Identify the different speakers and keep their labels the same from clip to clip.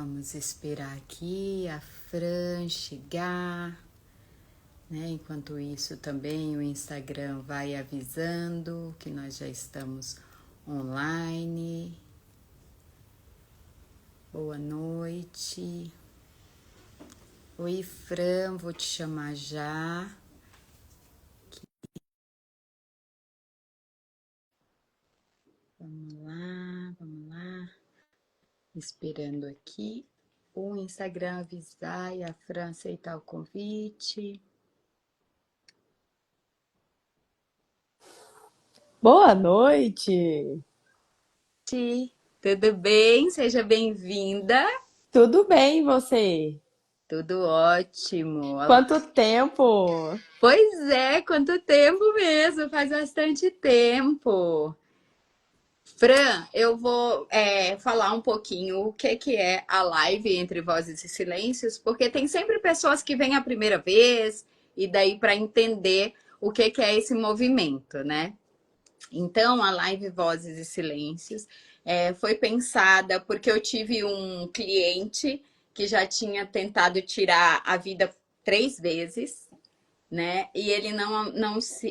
Speaker 1: Vamos esperar aqui a Fran chegar, né? Enquanto isso também o Instagram vai avisando que nós já estamos online. Boa noite. Oi, Fran, vou te chamar já. Vamos lá, vamos lá. Esperando aqui o Instagram avisar e a Fran aceitar o convite.
Speaker 2: Boa noite!
Speaker 1: Tudo bem? Seja bem-vinda.
Speaker 2: Tudo bem, e você?
Speaker 1: Tudo ótimo.
Speaker 2: Quanto tempo?
Speaker 1: Pois é, quanto tempo mesmo, faz bastante tempo. Fran, eu vou falar um pouquinho o que é a live Entre Vozes e Silêncios, porque tem sempre pessoas que vêm a primeira vez e daí para entender o que é esse movimento, né? Então, a live Vozes e Silêncios foi pensada porque eu tive um cliente que já tinha tentado tirar a vida 3 vezes, né? E ele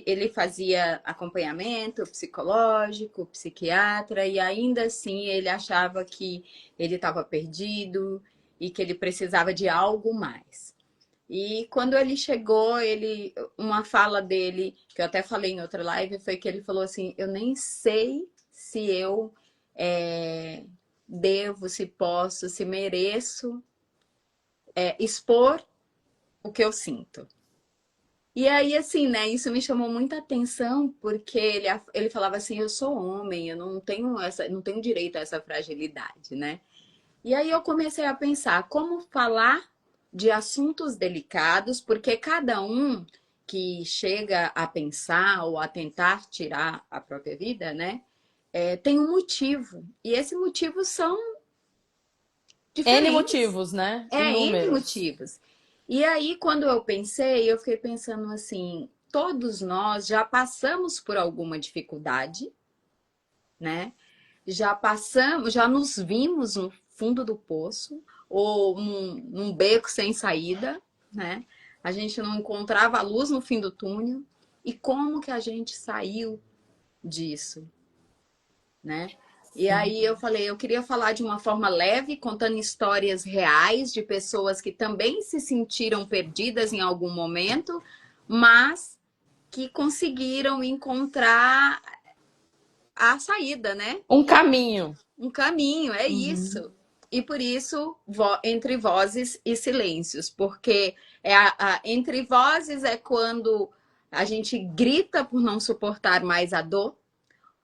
Speaker 1: ele fazia acompanhamento psicológico, psiquiatra, e ainda assim ele achava que ele estava perdido e que ele precisava de algo mais. E quando ele chegou, uma fala dele, que eu até falei em outra live, foi que ele falou assim: eu nem sei se eu devo, se posso, se mereço expor o que eu sinto. E aí, assim, né, isso me chamou muita atenção, porque ele falava assim, eu sou homem, eu não tenho direito a essa fragilidade, né? E aí eu comecei a pensar como falar de assuntos delicados, porque cada um que chega a pensar ou a tentar tirar a própria vida, né, tem um motivo. E esse motivo são
Speaker 2: N
Speaker 1: diferentes.
Speaker 2: motivos, né?
Speaker 1: N
Speaker 2: Inúmeros.
Speaker 1: motivos. E aí, quando eu pensei, eu fiquei pensando assim: todos nós já passamos por alguma dificuldade, né? Já passamos, já nos vimos no fundo do poço ou num beco sem saída, né? A gente não encontrava a luz no fim do túnel. E como que a gente saiu disso, né? E
Speaker 2: Sim.
Speaker 1: aí eu falei, eu queria falar de uma forma leve, contando histórias reais de pessoas que também se sentiram perdidas em algum momento, mas que conseguiram encontrar a saída, né?
Speaker 2: Um caminho.
Speaker 1: Um caminho, é
Speaker 2: Uhum.
Speaker 1: isso. E por isso, entre vozes e silêncios, porque entre vozes é quando a gente grita por não suportar mais a dor,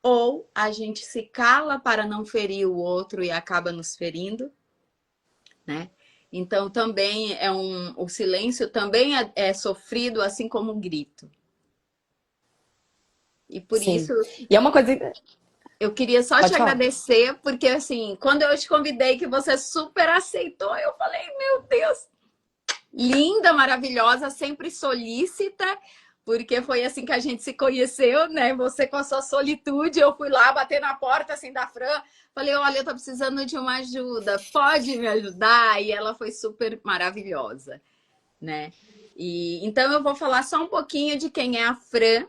Speaker 1: ou a gente se cala para não ferir o outro e acaba nos ferindo, né? Então também o silêncio também é sofrido assim como o grito. E por
Speaker 2: Sim.
Speaker 1: isso
Speaker 2: E é uma coisa.
Speaker 1: eu queria só te
Speaker 2: Pode falar.
Speaker 1: agradecer, porque assim, quando eu te convidei que você super aceitou, eu falei, meu Deus, linda, maravilhosa, sempre solícita, porque foi assim que a gente se conheceu, né? Você com a sua solitude, eu fui lá bater na porta assim da Fran, falei, olha, eu tô precisando de uma ajuda, pode me ajudar? E ela foi super maravilhosa, né? E então eu vou falar só um pouquinho de quem é a Fran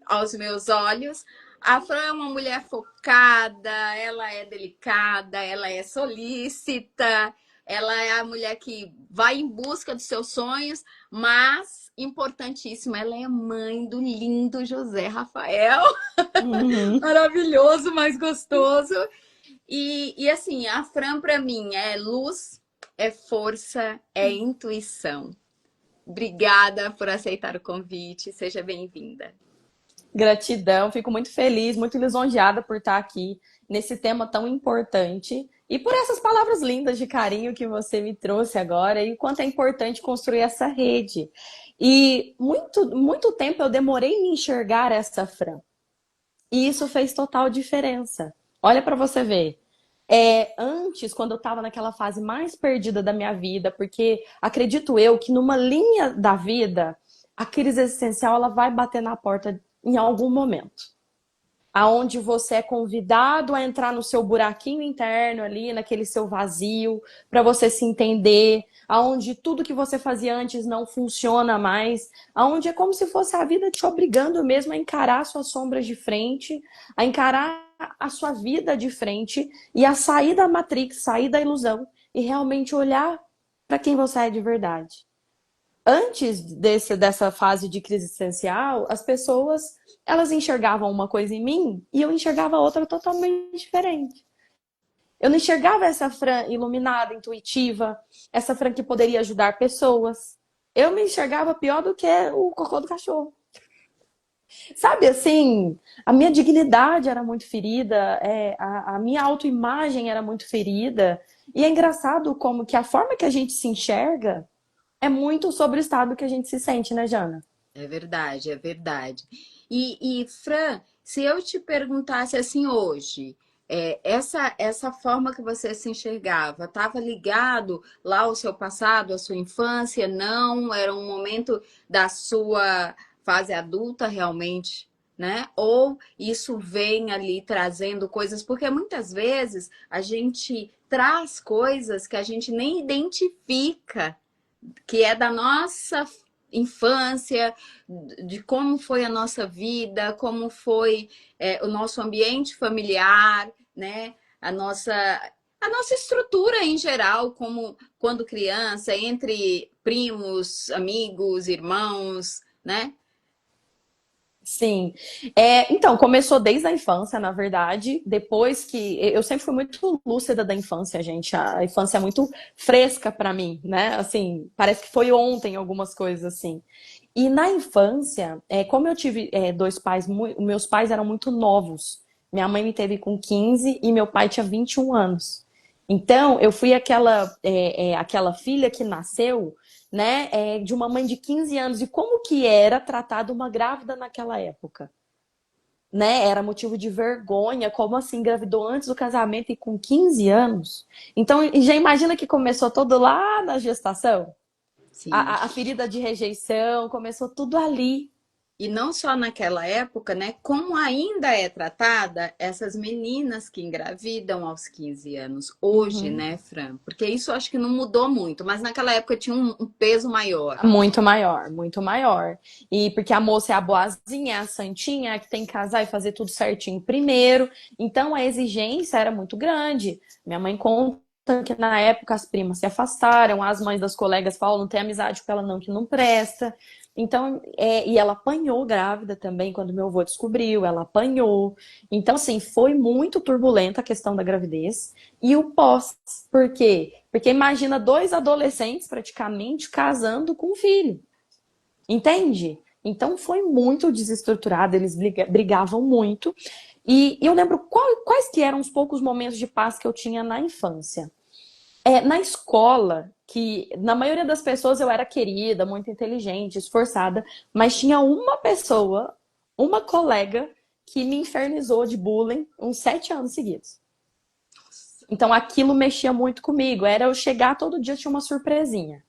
Speaker 1: aos meus olhos. A Fran é uma mulher focada, ela é delicada, ela é solícita, ela é a mulher que vai em busca dos seus sonhos, mas, importantíssimo, ela é mãe do lindo José Rafael,
Speaker 2: Uhum.
Speaker 1: maravilhoso, mais gostoso. E assim, a Fran para mim é luz, é força, é intuição. Obrigada por aceitar o convite, seja bem-vinda.
Speaker 2: Gratidão, fico muito feliz, muito lisonjeada por estar aqui nesse tema tão importante e por essas palavras lindas de carinho que você me trouxe agora e quanto é importante construir essa rede. E muito tempo eu demorei em enxergar essa Fran. E isso fez total diferença. Olha para você ver. Antes, quando eu estava naquela fase mais perdida da minha vida, porque acredito eu que numa linha da vida, a crise existencial ela vai bater na porta em algum momento. aonde você é convidado a entrar no seu buraquinho interno ali, naquele seu vazio, para você se entender, aonde tudo que você fazia antes não funciona mais, aonde é como se fosse a vida te obrigando mesmo a encarar suas sombras de frente, a encarar a sua vida de frente e a sair da Matrix, sair da ilusão e realmente olhar para quem você é de verdade. Antes dessa fase de crise existencial, as pessoas elas enxergavam uma coisa em mim e eu enxergava outra totalmente diferente. Eu não enxergava essa Fran iluminada, intuitiva, essa Fran que poderia ajudar pessoas. Eu me enxergava pior do que o cocô do cachorro. Sabe assim, a minha dignidade era muito ferida, a minha autoimagem era muito ferida. E é engraçado como que a forma que a gente se enxerga é muito sobre o estado que a gente se sente, né, Jana?
Speaker 1: É verdade, é verdade. Fran, se eu te perguntasse assim hoje, essa forma que você se enxergava, estava ligado lá ao seu passado, à sua infância? Não? Era um momento da sua fase adulta realmente, né? Ou isso vem ali trazendo coisas, porque muitas vezes a gente traz coisas que a gente nem identifica que é da nossa infância, de como foi a nossa vida, como foi o nosso ambiente familiar, né? A nossa estrutura em geral, como quando criança, entre primos, amigos, irmãos, né?
Speaker 2: Sim. Então, começou desde a infância, na verdade. Depois que. Eu sempre fui muito lúcida da infância, gente. A infância é muito fresca pra mim, né? Assim, parece que foi ontem algumas coisas assim. E na infância, como eu tive dois pais, meus pais eram muito novos. Minha mãe me teve com 15 e meu pai tinha 21 anos. Então, eu fui aquela filha que nasceu, né, de uma mãe de 15 anos. E como que era tratada uma grávida naquela época? Né? Era motivo de vergonha, como assim, engravidou antes do casamento e com 15 anos? Então, já imagina que começou todo lá na gestação?
Speaker 1: Sim.
Speaker 2: A ferida de rejeição, começou tudo ali.
Speaker 1: E não só naquela época, né? Como ainda é tratada essas meninas que engravidam aos 15 anos hoje,
Speaker 2: Uhum.
Speaker 1: né, Fran? Porque isso eu acho que não mudou muito, mas naquela época tinha um peso maior.
Speaker 2: Muito maior, muito maior. E porque a moça é a boazinha, é a santinha, é a que tem que casar e fazer tudo certinho primeiro. Então a exigência era muito grande. Minha mãe conta que na época as primas se afastaram, as mães das colegas falam, não tem amizade com ela não, que não presta. Então, e ela apanhou grávida também quando meu avô descobriu, ela apanhou. Então, assim, foi muito turbulenta a questão da gravidez. E o pós, por quê? Porque imagina dois adolescentes praticamente casando com um filho. Entende? Então foi muito desestruturado, eles brigavam muito. E eu lembro quais que eram os poucos momentos de paz que eu tinha na infância. Na escola, que na maioria das pessoas eu era querida, muito inteligente, esforçada, mas tinha uma pessoa, uma colega, que me infernizou de bullying uns 7 anos seguidos. Então aquilo mexia muito comigo. Era eu chegar todo dia tinha uma surpresinha.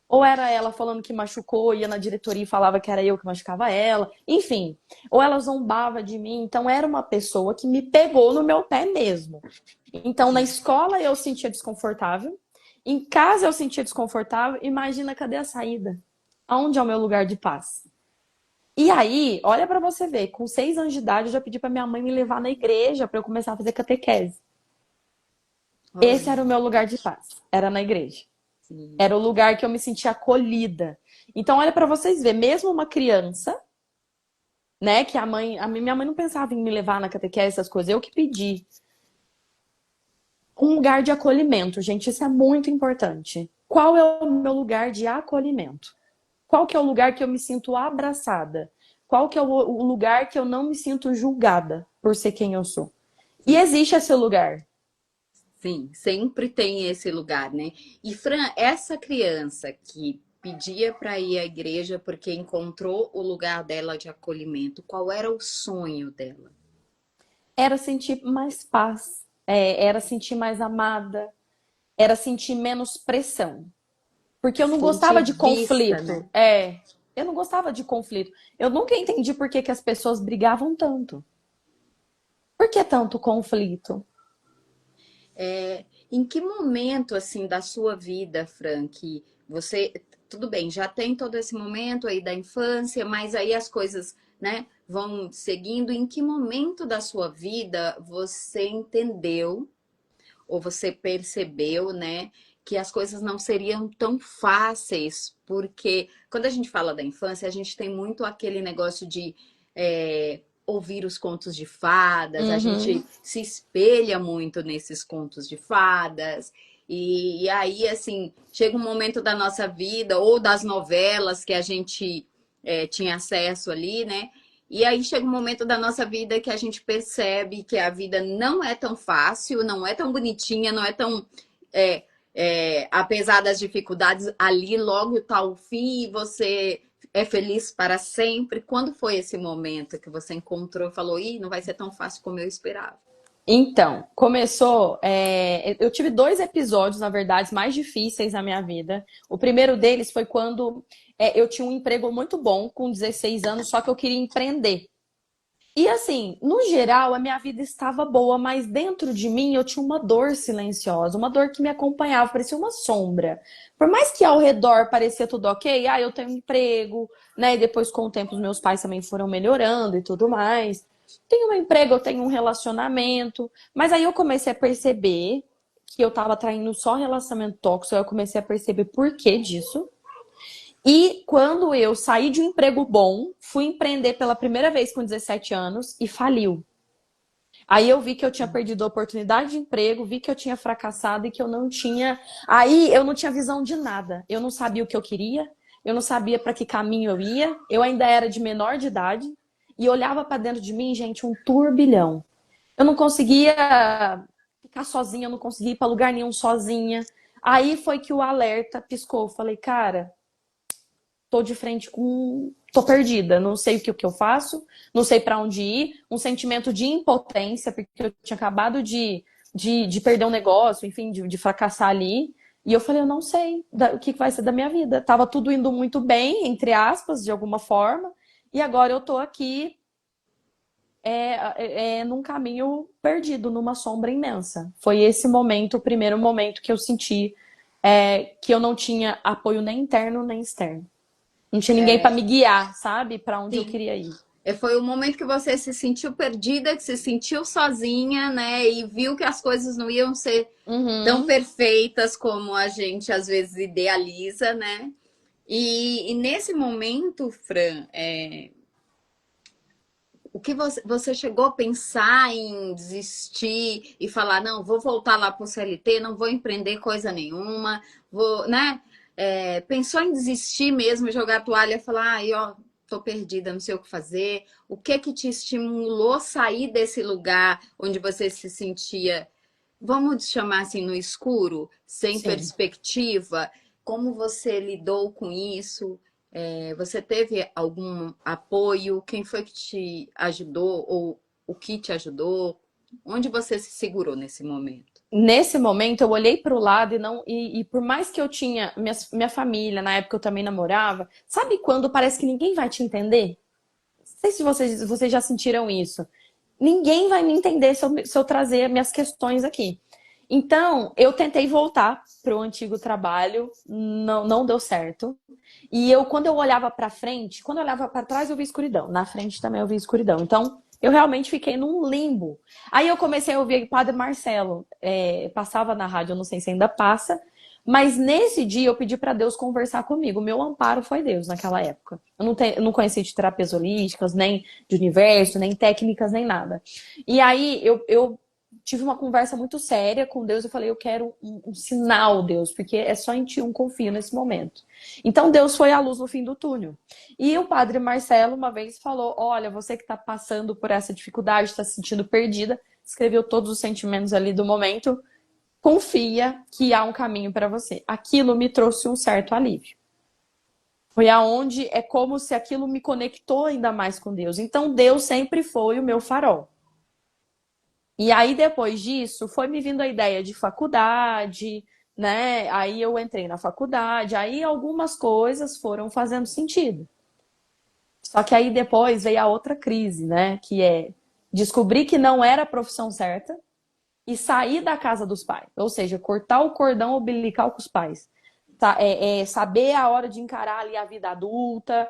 Speaker 2: Ou era ela falando que machucou, ia na diretoria e falava que era eu que machucava ela. Enfim, ou ela zombava de mim. Então era uma pessoa que me pegou no meu pé mesmo. Então na escola eu sentia desconfortável, em casa eu sentia desconfortável. Imagina, cadê a saída? Aonde é o meu lugar de paz? E aí, olha pra você ver, com 6 anos de idade eu já pedi pra minha mãe me levar na igreja pra eu começar a fazer catequese. Esse
Speaker 1: Olha,
Speaker 2: era o meu lugar de paz, era na igreja.
Speaker 1: sim.
Speaker 2: Era o lugar que eu me sentia acolhida. Então, olha para vocês verem, mesmo uma criança, né, que minha mãe não pensava em me levar na catequese, essas coisas, eu que pedi. Um lugar de acolhimento, gente, isso é muito importante. Qual é o meu lugar de acolhimento? Qual que é o lugar que eu me sinto abraçada? Qual que é o lugar que eu não me sinto julgada por ser quem eu sou? E existe esse lugar.
Speaker 1: Sim, sempre tem esse lugar, né? E Fran, essa criança que pedia para ir à igreja porque encontrou o lugar dela de acolhimento, qual era o sonho dela?
Speaker 2: Era sentir mais paz, era sentir mais amada, era sentir menos pressão. Porque eu não
Speaker 1: Sentir
Speaker 2: gostava de
Speaker 1: vista,
Speaker 2: conflito.
Speaker 1: né?
Speaker 2: Eu não gostava de conflito. Eu nunca entendi por que as pessoas brigavam tanto. Por que tanto conflito?
Speaker 1: Em que momento, assim, da sua vida, Frank, você, tudo bem, já tem todo esse momento aí da infância, mas aí as coisas, né, vão seguindo. Em que momento da sua vida você entendeu ou você percebeu, né, que as coisas não seriam tão fáceis? Porque quando a gente fala da infância, a gente tem muito aquele negócio de ouvir os contos de fadas, a gente
Speaker 2: Uhum.
Speaker 1: se espelha muito nesses contos de fadas. E aí, assim, chega um momento da nossa vida, ou das novelas que a gente tinha acesso ali, né? E aí chega um momento da nossa vida que a gente percebe que a vida não é tão fácil, não é tão bonitinha, não é tão. é, apesar das dificuldades, ali logo está o fim e você é feliz para sempre. Quando foi esse momento que você encontrou e falou: Ih, não vai ser tão fácil como eu esperava?
Speaker 2: Então, começou. Eu tive dois episódios, na verdade, mais difíceis na minha vida. O primeiro deles foi quando eu tinha um emprego muito bom, com 16 anos, só que eu queria empreender. E assim, no geral, a minha vida estava boa, mas dentro de mim eu tinha uma dor silenciosa, uma dor que me acompanhava, parecia uma sombra. Por mais que ao redor parecia tudo ok, eu tenho um emprego, né? E depois, com o tempo, os meus pais também foram melhorando e tudo mais. Tenho um emprego, eu tenho um relacionamento. Mas aí eu comecei a perceber que eu tava traindo só relacionamento tóxico, aí eu comecei a perceber por que disso. E quando eu saí de um emprego bom, fui empreender pela primeira vez com 17 anos e faliu. Aí eu vi que eu tinha perdido a oportunidade de emprego, vi que eu tinha fracassado e que eu não tinha. Aí eu não tinha visão de nada. Eu não sabia o que eu queria, eu não sabia para que caminho eu ia. Eu ainda era de menor de idade e olhava para dentro de mim, gente, um turbilhão. Eu não conseguia ficar sozinha, eu não conseguia ir para lugar nenhum sozinha. Aí foi que o alerta piscou. Eu falei, cara, tô de frente com. Tô perdida, não sei o que eu faço, não sei para onde ir, um sentimento de impotência, porque eu tinha acabado de perder um negócio, enfim, de fracassar ali. E eu falei, eu não sei o que vai ser da minha vida. Tava tudo indo muito bem, entre aspas, de alguma forma, e agora eu tô aqui num caminho perdido, numa sombra imensa. Foi esse momento, o primeiro momento que eu senti que eu não tinha apoio nem interno nem externo. Não tinha ninguém para me guiar, sabe? Para onde eu
Speaker 1: Sim.
Speaker 2: queria ir.
Speaker 1: Foi o momento que você se sentiu perdida, que se sentiu sozinha, né? E viu que as coisas não iam ser tão
Speaker 2: Uhum.
Speaker 1: perfeitas como a gente às vezes idealiza, né? E nesse momento, Fran, o que você chegou a pensar em desistir e falar, não, vou voltar lá para o CLT, não vou empreender coisa nenhuma, vou, né? Pensou em desistir mesmo, jogar a toalha e falar, ai, ó, tô perdida, não sei o que fazer. O que que te estimulou a sair desse lugar onde você se sentia, vamos chamar assim, no escuro, sem
Speaker 2: Sim.
Speaker 1: perspectiva? Como você lidou com isso? Você teve algum apoio? Quem foi que te ajudou ou o que te ajudou? Onde você se segurou nesse momento?
Speaker 2: Nesse momento eu olhei para o lado e por mais que eu tinha minha família, na época eu também namorava, sabe quando parece que ninguém vai te entender? Não sei se vocês já sentiram isso. Ninguém vai me entender se eu trazer minhas questões aqui. Então, eu tentei voltar para o antigo trabalho, não deu certo. E quando eu olhava para frente, quando eu olhava para trás, eu vi escuridão. Na frente também eu vi escuridão. Então, eu realmente fiquei num limbo. Aí eu comecei a ouvir o Padre Marcelo, passava na rádio, eu não sei se ainda passa, mas nesse dia eu pedi para Deus conversar comigo. O meu amparo foi Deus naquela época. Eu não conhecia de terapias holísticas, nem de universo, nem técnicas, nem nada. E aí eu tive uma conversa muito séria com Deus. Eu falei, eu quero um sinal, Deus, porque é só em ti um confio nesse momento. Então Deus foi a luz no fim do túnel. E o Padre Marcelo uma vez falou: olha, você que está passando por essa dificuldade, está se sentindo perdida, escreveu todos os sentimentos ali do momento, confia que há um caminho para você. Aquilo me trouxe um certo alívio. Foi aonde é como se aquilo me conectou ainda mais com Deus. Então Deus sempre foi o meu farol. E aí depois disso foi me vindo a ideia de faculdade, né? Aí eu entrei na faculdade, aí algumas coisas foram fazendo sentido. Só que aí depois veio a outra crise, né? Que é descobrir que não era a profissão certa e sair da casa dos pais. Ou seja, cortar o cordão umbilical com os pais. Saber a hora de encarar ali a vida adulta,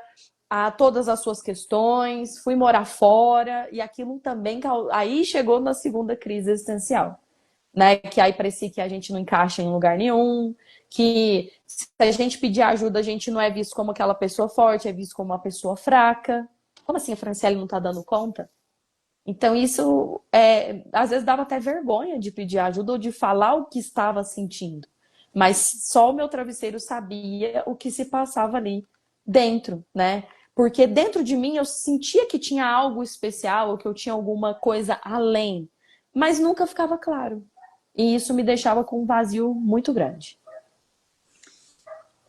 Speaker 2: todas as suas questões, fui morar fora, e aquilo também, aí chegou na segunda crise existencial, né? Que aí parecia que a gente não encaixa em lugar nenhum, que se a gente pedir ajuda, a gente não é visto como aquela pessoa forte, é visto como uma pessoa fraca. Como assim a Franciele não tá dando conta? Então isso, às vezes dava até vergonha de pedir ajuda ou de falar o que estava sentindo. Mas só o meu travesseiro sabia o que se passava ali dentro, né? Porque dentro de mim eu sentia que tinha algo especial, ou que eu tinha alguma coisa além, mas nunca ficava claro. E isso me deixava com um vazio muito grande.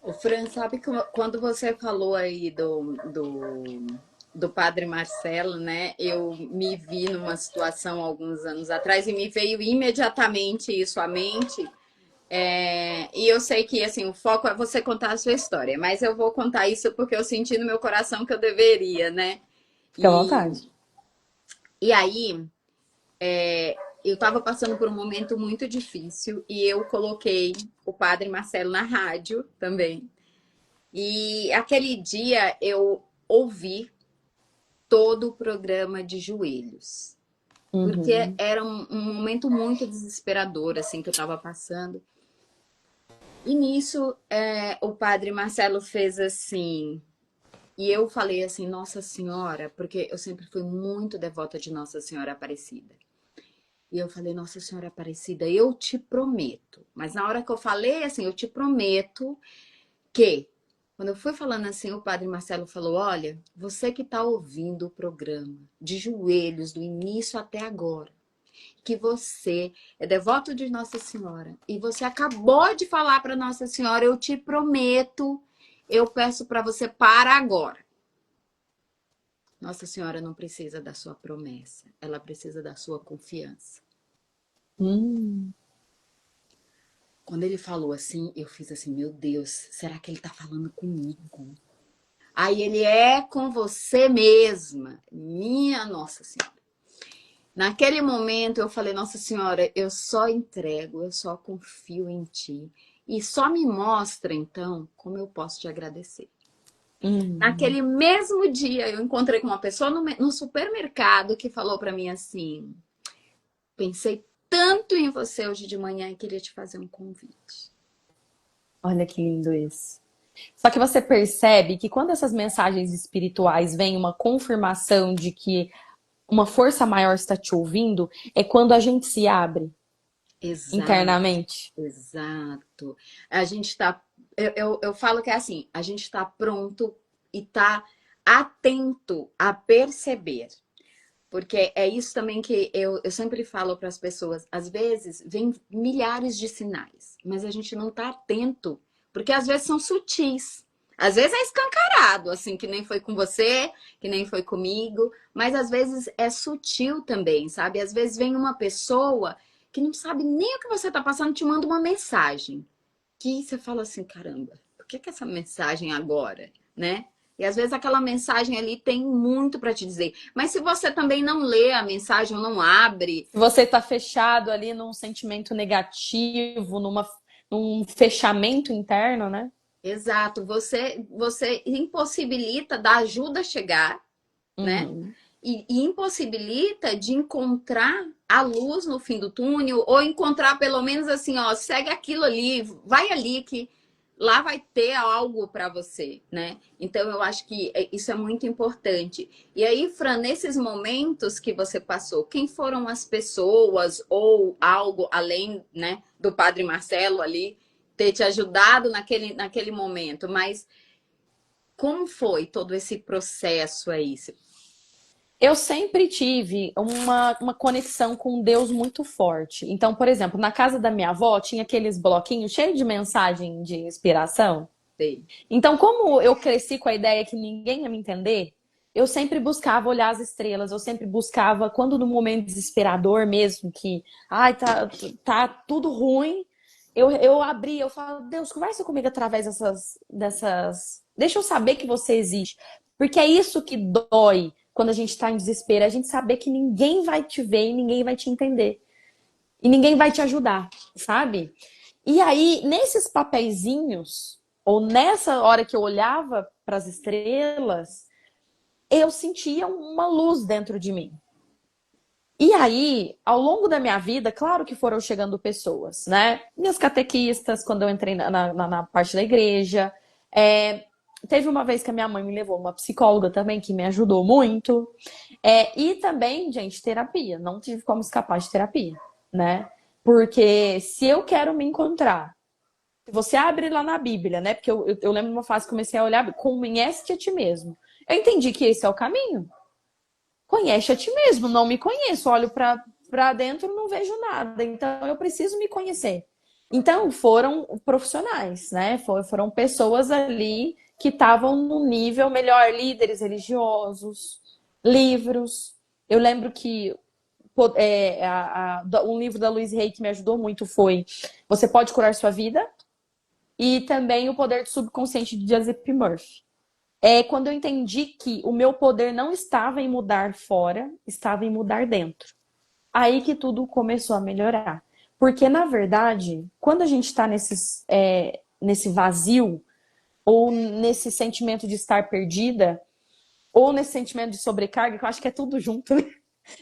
Speaker 1: O Fran, sabe quando você falou aí do Padre Marcelo, né? Eu me vi numa situação alguns anos atrás e me veio imediatamente isso à mente. E eu sei que assim, o foco é você contar a sua história, mas eu vou contar isso porque eu senti no meu coração que eu deveria, né?
Speaker 2: Fique à
Speaker 1: E,
Speaker 2: vontade.
Speaker 1: e aí, eu estava passando por um momento muito difícil e eu coloquei o Padre Marcelo na rádio também. E aquele dia eu ouvi todo o programa de joelhos, porque
Speaker 2: Uhum.
Speaker 1: era um momento muito desesperador, assim, que eu estava passando. E nisso, o Padre Marcelo fez assim, e eu falei assim, Nossa Senhora, porque eu sempre fui muito devota de Nossa Senhora Aparecida. E eu falei, Nossa Senhora Aparecida, eu te prometo. Mas na hora que eu falei assim, eu te prometo que, quando eu fui falando assim, o Padre Marcelo falou: Olha, você que está ouvindo o programa de joelhos do início até agora, que você é devoto de Nossa Senhora e você acabou de falar para Nossa Senhora, eu te prometo, eu peço para você parar agora. Nossa Senhora não precisa da sua promessa, ela precisa da sua confiança.
Speaker 2: Hum.
Speaker 1: Quando ele falou assim, eu fiz assim, meu Deus, será que ele está falando comigo? Aí ele é com você mesma, minha Nossa Senhora. Naquele momento eu falei, Nossa Senhora, eu só entrego, eu só confio em Ti. E só me mostra, então, como eu posso te agradecer.
Speaker 2: Hum.
Speaker 1: Naquele mesmo dia, eu encontrei com uma pessoa no supermercado que falou para mim assim: Pensei tanto em você hoje de manhã e queria te fazer um convite.
Speaker 2: Olha que lindo isso. Só que você percebe que quando essas mensagens espirituais vêm uma confirmação de que uma força maior está te ouvindo, é quando a gente se abre
Speaker 1: Exato,
Speaker 2: internamente.
Speaker 1: exato. A gente está. Eu falo que é assim: a gente está pronto e está atento a perceber. Porque é isso também que eu sempre falo para as pessoas. Às vezes, vem milhares de sinais, mas a gente não está atento, porque às vezes são sutis. Às vezes é escancarado, assim, que nem foi com você, que nem foi comigo, mas às vezes é sutil também, sabe? Às vezes vem uma pessoa que não sabe nem o que você está passando, te manda uma mensagem, que você fala assim, caramba, por que essa mensagem agora, né? E às vezes aquela mensagem ali tem muito para te dizer. Mas se você também não lê a mensagem ou não abre,
Speaker 2: Se você está fechado ali num sentimento negativo, num fechamento interno, né?
Speaker 1: exato, você impossibilita da ajuda chegar, né?
Speaker 2: Uhum.
Speaker 1: E impossibilita de encontrar a luz no fim do túnel, ou encontrar pelo menos assim, ó, segue aquilo ali, vai ali que lá vai ter algo para você, né? Então eu acho que isso é muito importante. E aí, Fran, nesses momentos que você passou, quem foram as pessoas ou algo além, né, do Padre Marcelo ali ter te ajudado naquele momento? Mas como foi todo esse processo aí?
Speaker 2: Eu sempre tive uma conexão com Deus muito forte. Então, por exemplo, na casa da minha avó tinha aqueles bloquinhos cheios de mensagem de inspiração.
Speaker 1: Sei.
Speaker 2: Então, como eu cresci com a ideia que ninguém ia me entender, eu sempre buscava olhar as estrelas, eu sempre buscava, quando no momento desesperador mesmo, que, ai, tá tudo ruim, eu abri, eu falo, Deus, conversa comigo através dessas. Deixa eu saber que você existe. Porque é isso que dói quando a gente tá em desespero, é a gente saber que ninguém vai te ver e ninguém vai te entender. E ninguém vai te ajudar, sabe? E aí, nesses papeizinhos, ou nessa hora que eu olhava para as estrelas, eu sentia uma luz dentro de mim. E aí, ao longo da minha vida, claro que foram chegando pessoas, né? Minhas catequistas, quando eu entrei na parte da igreja. É, teve uma vez que a minha mãe me levou uma psicóloga também, que me ajudou muito. E também, gente, terapia. Não tive como escapar de terapia, né? Porque se eu quero me encontrar, se você abre lá na Bíblia, né? Porque eu lembro de uma fase que comecei a olhar, conhece-te a ti mesmo. Eu entendi que esse é o caminho. Conhece a ti mesmo, não me conheço, olho para dentro, não vejo nada. Então eu preciso me conhecer. Então foram profissionais, né? Foram pessoas ali que estavam no nível melhor, líderes religiosos, livros. Eu lembro que um livro da Louise Hay que me ajudou muito foi Você Pode Curar Sua Vida e também O Poder do Subconsciente de Joseph Murphy. Quando eu entendi que o meu poder não estava em mudar fora, estava em mudar dentro. Aí que tudo começou a melhorar. Porque, na verdade, quando a gente está nesse vazio, ou nesse sentimento de estar perdida, ou nesse sentimento de sobrecarga, que eu acho que é tudo junto, né?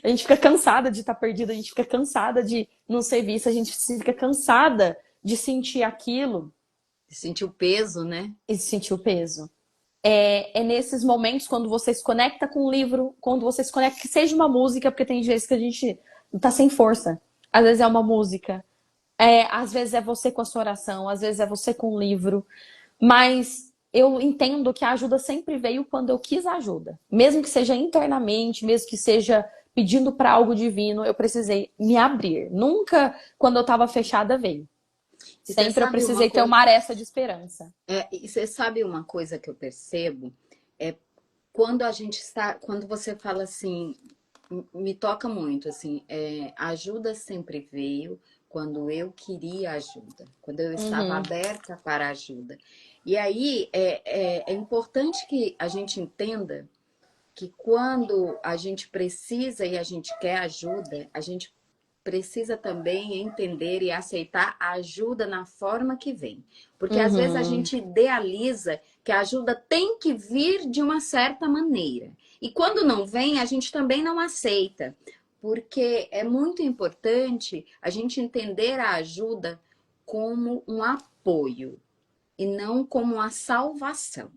Speaker 2: A gente fica cansada de estar perdida, a gente fica cansada de não ser vista, a gente fica cansada de sentir aquilo
Speaker 1: Sentir o peso, né?
Speaker 2: e sentir o peso. É nesses momentos quando você se conecta com um livro, quando você se conecta, que seja uma música, porque tem vezes que a gente tá sem força. Às vezes é uma música, às vezes é você com a sua oração, às vezes é você com um livro. Mas eu entendo que a ajuda sempre veio quando eu quis ajuda. Mesmo que seja internamente, mesmo que seja pedindo para algo divino, eu precisei me abrir. Nunca quando eu estava fechada veio.
Speaker 1: E você
Speaker 2: Sempre eu
Speaker 1: sabe uma
Speaker 2: precisei ter
Speaker 1: coisa,
Speaker 2: uma aresta de esperança.
Speaker 1: e você sabe uma coisa que eu percebo? É quando a gente está, quando você fala assim, me toca muito, assim, a ajuda sempre veio quando eu queria ajuda, quando eu estava
Speaker 2: Uhum,
Speaker 1: aberta para ajuda. E aí é importante que a gente entenda que quando a gente precisa e a gente quer ajuda, a gente precisa também entender e aceitar a ajuda na forma que vem. Porque às vezes a
Speaker 2: uhum.
Speaker 1: gente idealiza que a ajuda tem que vir de uma certa maneira. E quando não vem, a gente também não aceita. Porque é muito importante a gente entender a ajuda como um apoio e não como uma salvação,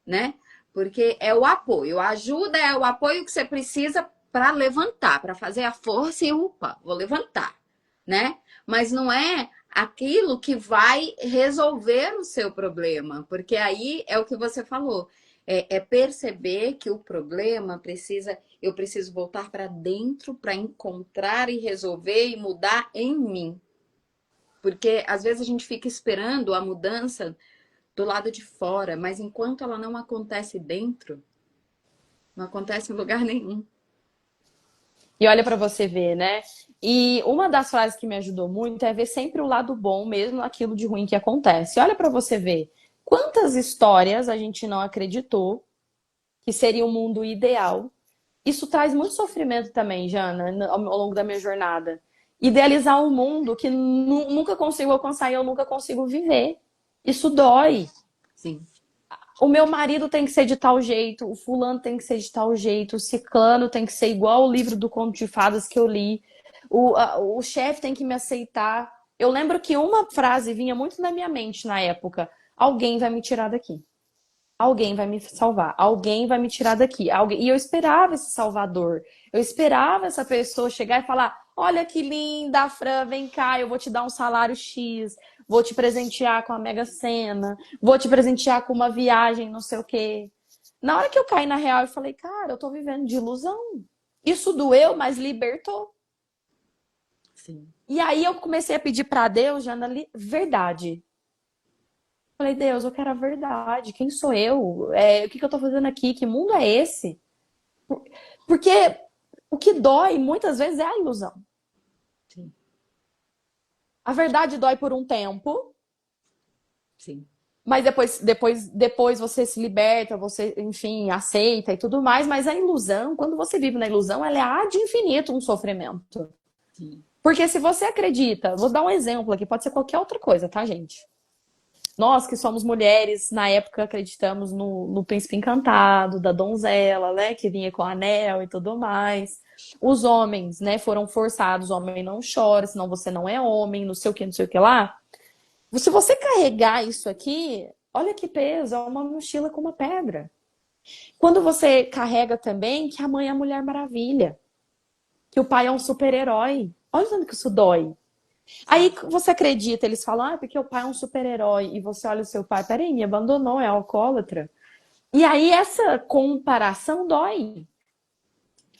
Speaker 1: né? Porque é o apoio. A ajuda é o apoio que você precisa para levantar, para fazer a força e upa, vou levantar, né? Mas não é aquilo que vai resolver o seu problema, porque aí é o que você falou. É perceber que o problema precisa, eu preciso voltar para dentro para encontrar e resolver e mudar em mim. Porque às vezes a gente fica esperando a mudança do lado de fora, mas enquanto ela não acontece dentro, não acontece em lugar nenhum.
Speaker 2: E olha para você ver, né? E uma das frases que me ajudou muito é ver sempre o lado bom, mesmo naquilo de ruim que acontece. Olha para você ver quantas histórias a gente não acreditou que seria o mundo ideal. Isso traz muito sofrimento também, Jana, ao longo da minha jornada. Idealizar um mundo que nunca consigo alcançar e eu nunca consigo viver. Isso dói.
Speaker 1: Sim,
Speaker 2: O meu marido tem que ser de tal jeito, o fulano tem que ser de tal jeito, o ciclano tem que ser igual o livro do conto de fadas que eu li, o chefe tem que me aceitar. Eu lembro que uma frase vinha muito na minha mente na época: alguém vai me tirar daqui. Alguém vai me salvar, alguém vai me tirar daqui. Alguém... E eu esperava esse salvador. Eu esperava essa pessoa chegar e falar: olha que linda, Fran, vem cá, eu vou te dar um salário X, vou te presentear com a Mega Sena, vou te presentear com uma viagem, não sei o quê. Na hora que eu caí na real, eu falei: cara, eu tô vivendo de ilusão. Isso doeu, mas libertou.
Speaker 1: sim.
Speaker 2: E aí eu comecei a pedir para Deus, Jana, verdade. Falei, Deus, eu quero a verdade. Quem sou eu? O que eu tô fazendo aqui? Que mundo é esse? Porque o que dói muitas vezes é a ilusão.
Speaker 1: Sim,
Speaker 2: A verdade dói por um tempo,
Speaker 1: sim.
Speaker 2: Mas depois você se liberta, você, enfim, aceita e tudo mais. Mas a ilusão, quando você vive na ilusão, ela é ad infinito um sofrimento.
Speaker 1: Sim.
Speaker 2: Porque se você acredita, vou dar um exemplo aqui, pode ser qualquer outra coisa, tá, gente? Nós que somos mulheres, na época acreditamos no príncipe encantado, da donzela, né, que vinha com anel e tudo mais. Os homens, né, foram forçados, o homem não chora, senão você não é homem, não sei o que lá. Se você carregar isso aqui, olha que peso, é uma mochila com uma pedra. Quando você carrega também que a mãe é a Mulher Maravilha, que o pai é um super-herói, olha o tanto que isso dói. Aí você acredita, eles falam, porque o pai é um super-herói, e você olha o seu pai, peraí, me abandonou, é alcoólatra. E aí essa comparação dói.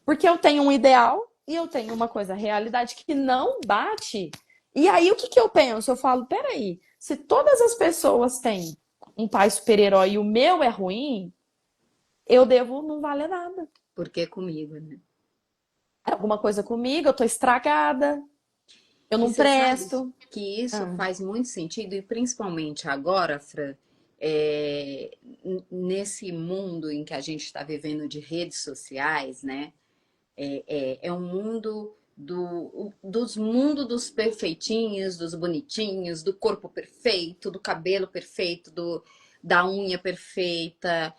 Speaker 2: Porque eu tenho um ideal e eu tenho uma coisa, realidade que não bate. E aí o que que eu penso? Eu falo, peraí, se todas as pessoas têm um pai super-herói e o meu é ruim, eu devo não valer nada.
Speaker 1: Por que comigo, né?
Speaker 2: É alguma coisa comigo, eu tô estragada, eu
Speaker 1: E
Speaker 2: não
Speaker 1: você sabe
Speaker 2: presto.
Speaker 1: que isso
Speaker 2: Ah.
Speaker 1: faz muito sentido, e principalmente agora, Fran, nesse mundo em que a gente está vivendo de redes sociais, né? É um mundo dos mundo dos perfeitinhos, dos bonitinhos, do corpo perfeito, do cabelo perfeito, da unha perfeita,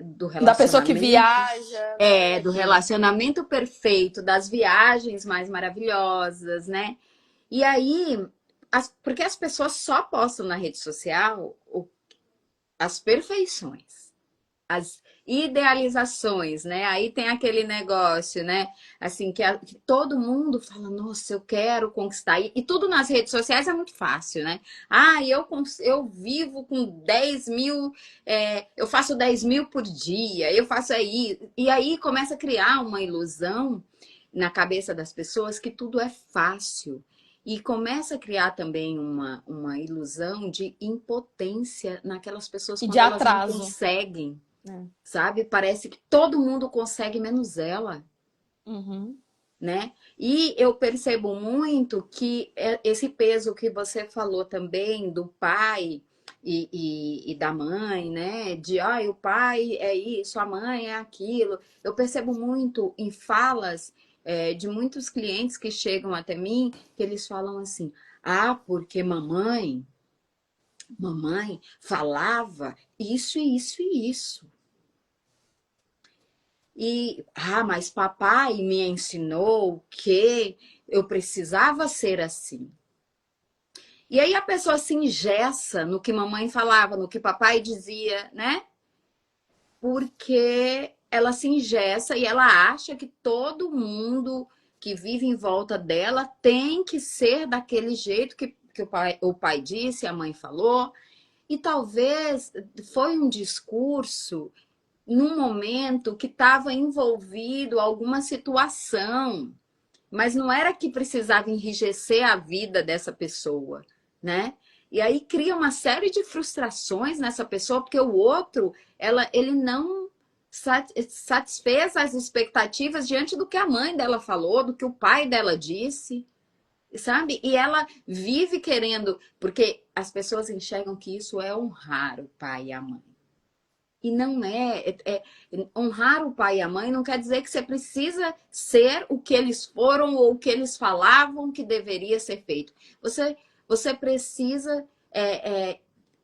Speaker 1: do
Speaker 2: Da pessoa que
Speaker 1: relacionamento.
Speaker 2: viaja, né?
Speaker 1: Do relacionamento perfeito, das viagens mais maravilhosas, né? E aí, porque as pessoas só postam na rede social as perfeições, as idealizações, né? Aí tem aquele negócio, né? Assim, que todo mundo fala, nossa, eu quero conquistar. E tudo nas redes sociais é muito fácil, né? Eu vivo com 10 mil, eu faço 10 mil por dia, eu faço aí. E aí começa a criar uma ilusão na cabeça das pessoas que tudo é fácil. E começa a criar também uma ilusão de impotência naquelas pessoas
Speaker 2: E de
Speaker 1: quando elas não
Speaker 2: atraso.
Speaker 1: conseguem,
Speaker 2: É.
Speaker 1: sabe? Parece que todo mundo consegue menos ela,
Speaker 2: Uhum.
Speaker 1: né? E eu percebo muito que esse peso que você falou também do pai e da mãe, né? De o pai é isso, a mãe é aquilo. Eu percebo muito em falas de muitos clientes que chegam até mim, que eles falam assim: porque mamãe falava isso e isso e isso. Mas papai me ensinou que eu precisava ser assim. E aí a pessoa se engessa no que mamãe falava, no que papai dizia, né? Porque ela se engessa e ela acha que todo mundo que vive em volta dela tem que ser daquele jeito que o pai disse, a mãe falou. E talvez foi um discurso num momento que estava envolvido alguma situação, mas não era que precisava enrijecer a vida dessa pessoa, né? E aí cria uma série de frustrações nessa pessoa, porque o outro, ele não satisfez as expectativas diante do que a mãe dela falou, do que o pai dela disse, sabe? E ela vive querendo, porque as pessoas enxergam que isso é honrar o pai e a mãe. E não honrar o pai e a mãe não quer dizer que você precisa ser o que eles foram ou o que eles falavam que deveria ser feito. Você precisa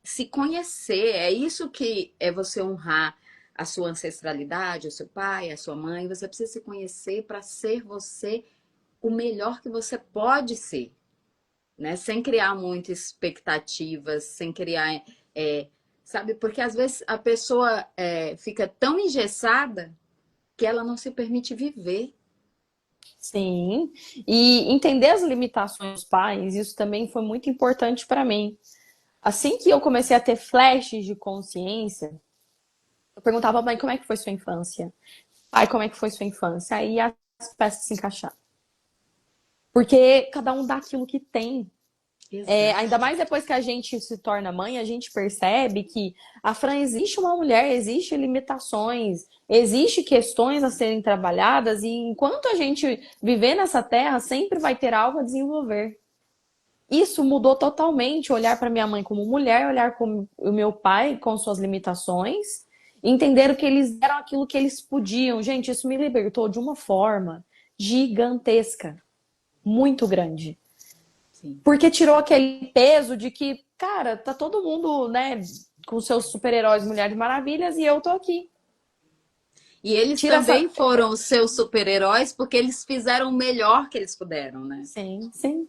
Speaker 1: se conhecer. É isso que é você honrar a sua ancestralidade, o seu pai, a sua mãe. Você precisa se conhecer para ser você o melhor que você pode ser, né? Sem criar muitas expectativas, sem criar, sabe? Porque às vezes a pessoa fica tão engessada que ela não se permite viver.
Speaker 2: Sim. E entender as limitações dos pais, isso também foi muito importante para mim. Assim que eu comecei a ter flashes de consciência, eu perguntava, mãe, como é que foi sua infância? Pai, como é que foi sua infância? Aí as peças se encaixaram. Porque cada um dá aquilo que tem. Ainda
Speaker 1: Exato.
Speaker 2: mais depois que a gente se torna mãe, a gente percebe que a Fran existe uma mulher, existe limitações, existe questões a serem trabalhadas e enquanto a gente viver nessa terra, sempre vai ter algo a desenvolver. Isso mudou totalmente olhar para minha mãe como mulher, olhar como o meu pai com suas limitações, entenderam que eles eram aquilo que eles podiam. Gente, isso me libertou de uma forma gigantesca, muito grande.
Speaker 1: Sim.
Speaker 2: Porque tirou aquele peso de que, cara, tá todo mundo, né, com seus super-heróis Mulheres Maravilhas e eu tô aqui.
Speaker 1: E eles
Speaker 2: Tira
Speaker 1: também
Speaker 2: essa.
Speaker 1: foram os seus super-heróis porque eles fizeram o melhor que eles puderam, né?
Speaker 2: Sim, sim.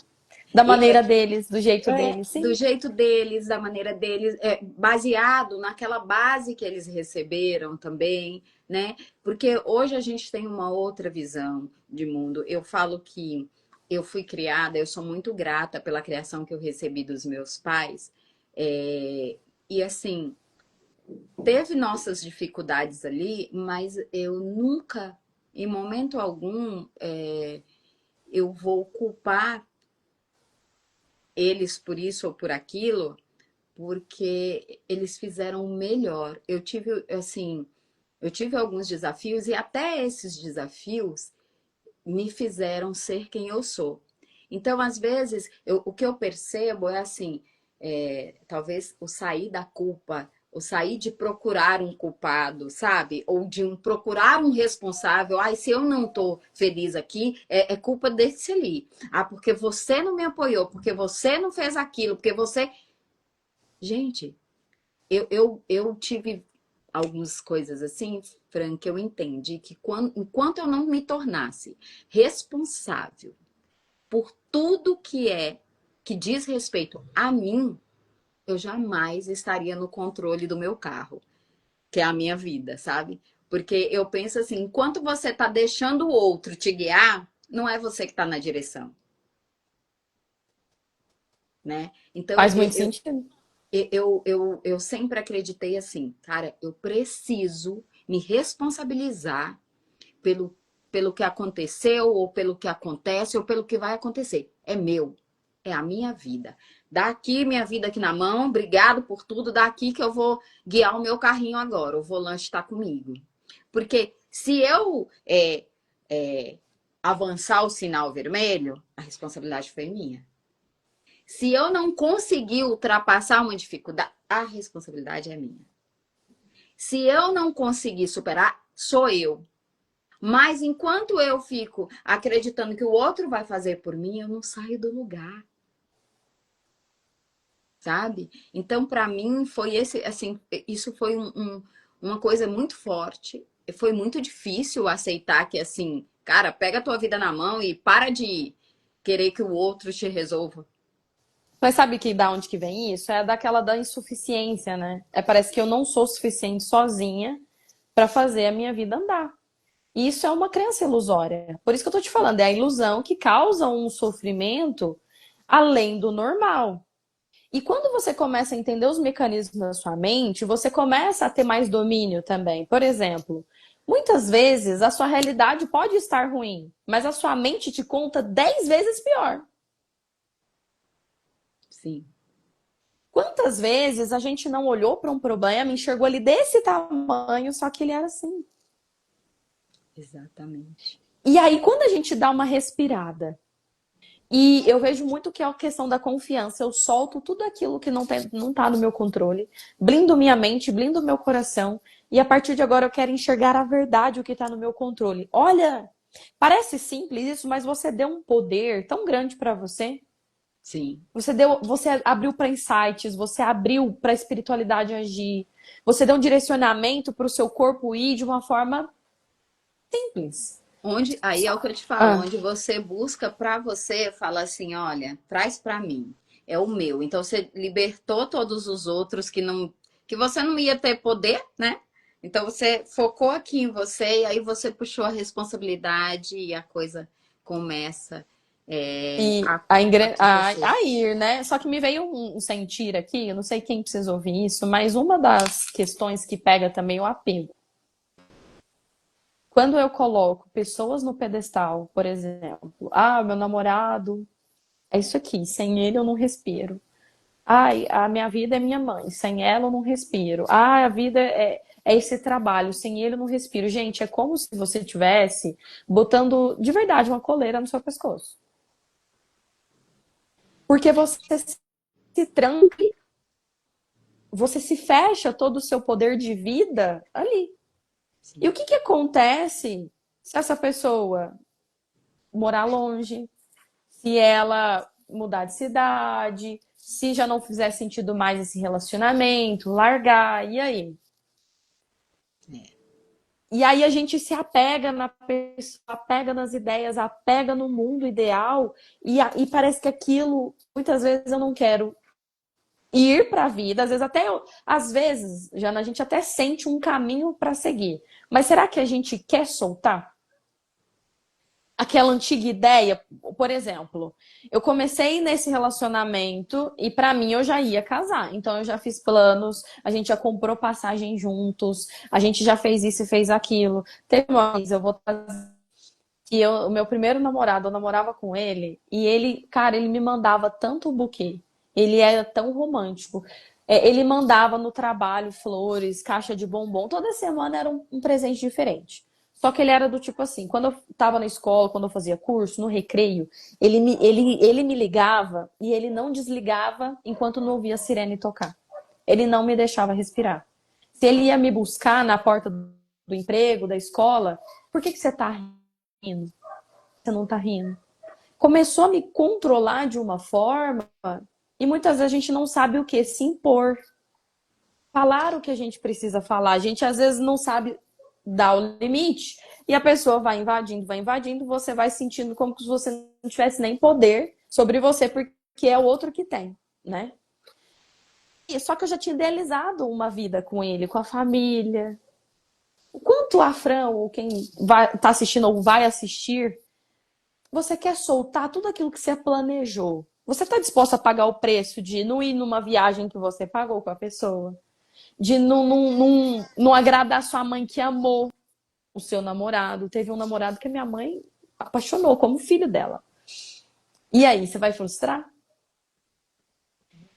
Speaker 2: Da
Speaker 1: E
Speaker 2: maneira deles, do jeito deles,
Speaker 1: do
Speaker 2: sim.
Speaker 1: jeito deles, da maneira deles, baseado naquela base que eles receberam também, né? Porque hoje a gente tem uma outra visão de mundo. Eu falo que eu fui criada, eu sou muito grata pela criação que eu recebi dos meus pais. E assim, teve nossas dificuldades ali, mas eu nunca, em momento algum, eu vou culpar eles por isso ou por aquilo, porque eles fizeram o melhor. Eu tive, assim, eu tive alguns desafios e até esses desafios me fizeram ser quem eu sou. Então, às vezes, o que eu percebo é assim, talvez o sair da culpa, o sair de procurar um culpado, sabe? Ou de procurar um responsável. Ai, se eu não tô feliz aqui, é culpa desse ali. Ah, porque você não me apoiou, porque você não fez aquilo, porque você. Gente, eu tive algumas coisas assim, Fran, que eu entendi que enquanto eu não me tornasse responsável por tudo que diz respeito a mim, eu jamais estaria no controle do meu carro, que é a minha vida, sabe? Porque eu penso assim, enquanto você tá deixando o outro te guiar, não é você que tá na direção, né? Então,
Speaker 2: Faz muito sentido.
Speaker 1: eu sempre acreditei assim, cara, eu preciso me responsabilizar pelo, pelo que aconteceu, ou pelo que acontece, ou pelo que vai acontecer. É meu, é a minha vida. Daqui, minha vida aqui na mão, obrigado por tudo, daqui que eu vou guiar o meu carrinho agora, o volante está comigo. Porque se eu avançar o sinal vermelho, a responsabilidade foi minha. Se eu não conseguir ultrapassar uma dificuldade, a responsabilidade é minha. Se eu não conseguir superar, sou eu. Mas enquanto eu fico acreditando que o outro vai fazer por mim, eu não saio do lugar, sabe? Então, para mim, foi esse, assim, isso foi uma coisa muito forte. Foi muito difícil aceitar que, assim, cara, pega a tua vida na mão e para de querer que o outro te resolva.
Speaker 2: Mas sabe que da onde que vem isso? É daquela da insuficiência, né? É, parece que eu não sou suficiente sozinha para fazer a minha vida andar. E isso é uma crença ilusória. Por isso que eu tô te falando, é a ilusão que causa um sofrimento além do normal. E quando você começa a entender os mecanismos da sua mente, você começa a ter mais domínio também. Por exemplo, muitas vezes a sua realidade pode estar ruim, mas a sua mente te conta 10 vezes pior.
Speaker 1: Sim,
Speaker 2: Quantas vezes a gente não olhou para um problema, enxergou ele desse tamanho, só que ele era assim.
Speaker 1: exatamente.
Speaker 2: E aí, quando a gente dá uma respirada, e eu vejo muito que é a questão da confiança, eu solto tudo aquilo que não tá no meu controle, blindo minha mente, blindo meu coração, e a partir de agora eu quero enxergar a verdade, o que está no meu controle. Olha, parece simples isso, mas você deu um poder tão grande para você.
Speaker 1: Sim.
Speaker 2: Você abriu para insights, você abriu para a espiritualidade agir, você deu um direcionamento para o seu corpo ir de uma forma simples.
Speaker 1: Onde, aí é o que eu te falo,
Speaker 2: Ah,
Speaker 1: onde você busca para você, fala assim, olha, traz para mim, é o meu. Então você libertou todos os outros que você não ia ter poder, né? Então você focou aqui em você e aí você puxou a responsabilidade e a coisa começa
Speaker 2: e
Speaker 1: a acontecer.
Speaker 2: a ir, né? Só que me veio um sentir aqui, eu não sei quem precisa ouvir isso, mas uma das questões que pega também é o apego. Quando eu coloco pessoas no pedestal, por exemplo, meu namorado é isso aqui, sem ele eu não respiro. Ai, a minha vida é minha mãe, sem ela eu não respiro. A vida é esse trabalho, sem ele eu não respiro. Gente, é como se você tivesse botando de verdade uma coleira no seu pescoço. Porque você se tranca, você se fecha todo o seu poder de vida ali. E o
Speaker 1: Sim.
Speaker 2: que que acontece se essa pessoa morar longe, se ela mudar de cidade, se já não fizer sentido mais esse relacionamento, largar, e aí?
Speaker 1: É.
Speaker 2: E aí a gente se apega na pessoa, apega nas ideias, apega no mundo ideal, e parece que aquilo, muitas vezes eu não quero ir para a vida, às vezes até às vezes, Jana, a gente até sente um caminho para seguir. Mas será que a gente quer soltar? Aquela antiga ideia, por exemplo, eu comecei nesse relacionamento e para mim eu já ia casar. Então eu já fiz planos, a gente já comprou passagem juntos, a gente já fez isso e fez aquilo. Teve uma vez, eu vou que o meu primeiro namorado, eu namorava com ele, e ele, cara, ele me mandava tanto buquê. Ele era tão romântico. Ele mandava no trabalho flores, caixa de bombom. Toda semana era um presente diferente. Só que ele era do tipo assim, quando eu tava na escola, quando eu fazia curso, no recreio, ele me ligava e ele não desligava enquanto não ouvia a sirene tocar. Ele não me deixava respirar. Se ele ia me buscar na porta do emprego, da escola, por que você tá rindo? Você não tá rindo. Começou a me controlar de uma forma e muitas vezes a gente não sabe o que se impor. Falar o que a gente precisa falar. A gente às vezes não sabe dar o limite e a pessoa vai invadindo, você vai sentindo como se você não tivesse nem poder sobre você porque é o outro que tem, né? E só que eu já tinha idealizado uma vida com ele, com a família. O quanto a Fran ou quem tá assistindo ou vai assistir, você quer soltar tudo aquilo que você planejou. Você está disposto a pagar o preço de não ir numa viagem que você pagou com a pessoa? De não agradar sua mãe que amou o seu namorado? Teve um namorado que a minha mãe apaixonou como filho dela. E aí, você vai frustrar?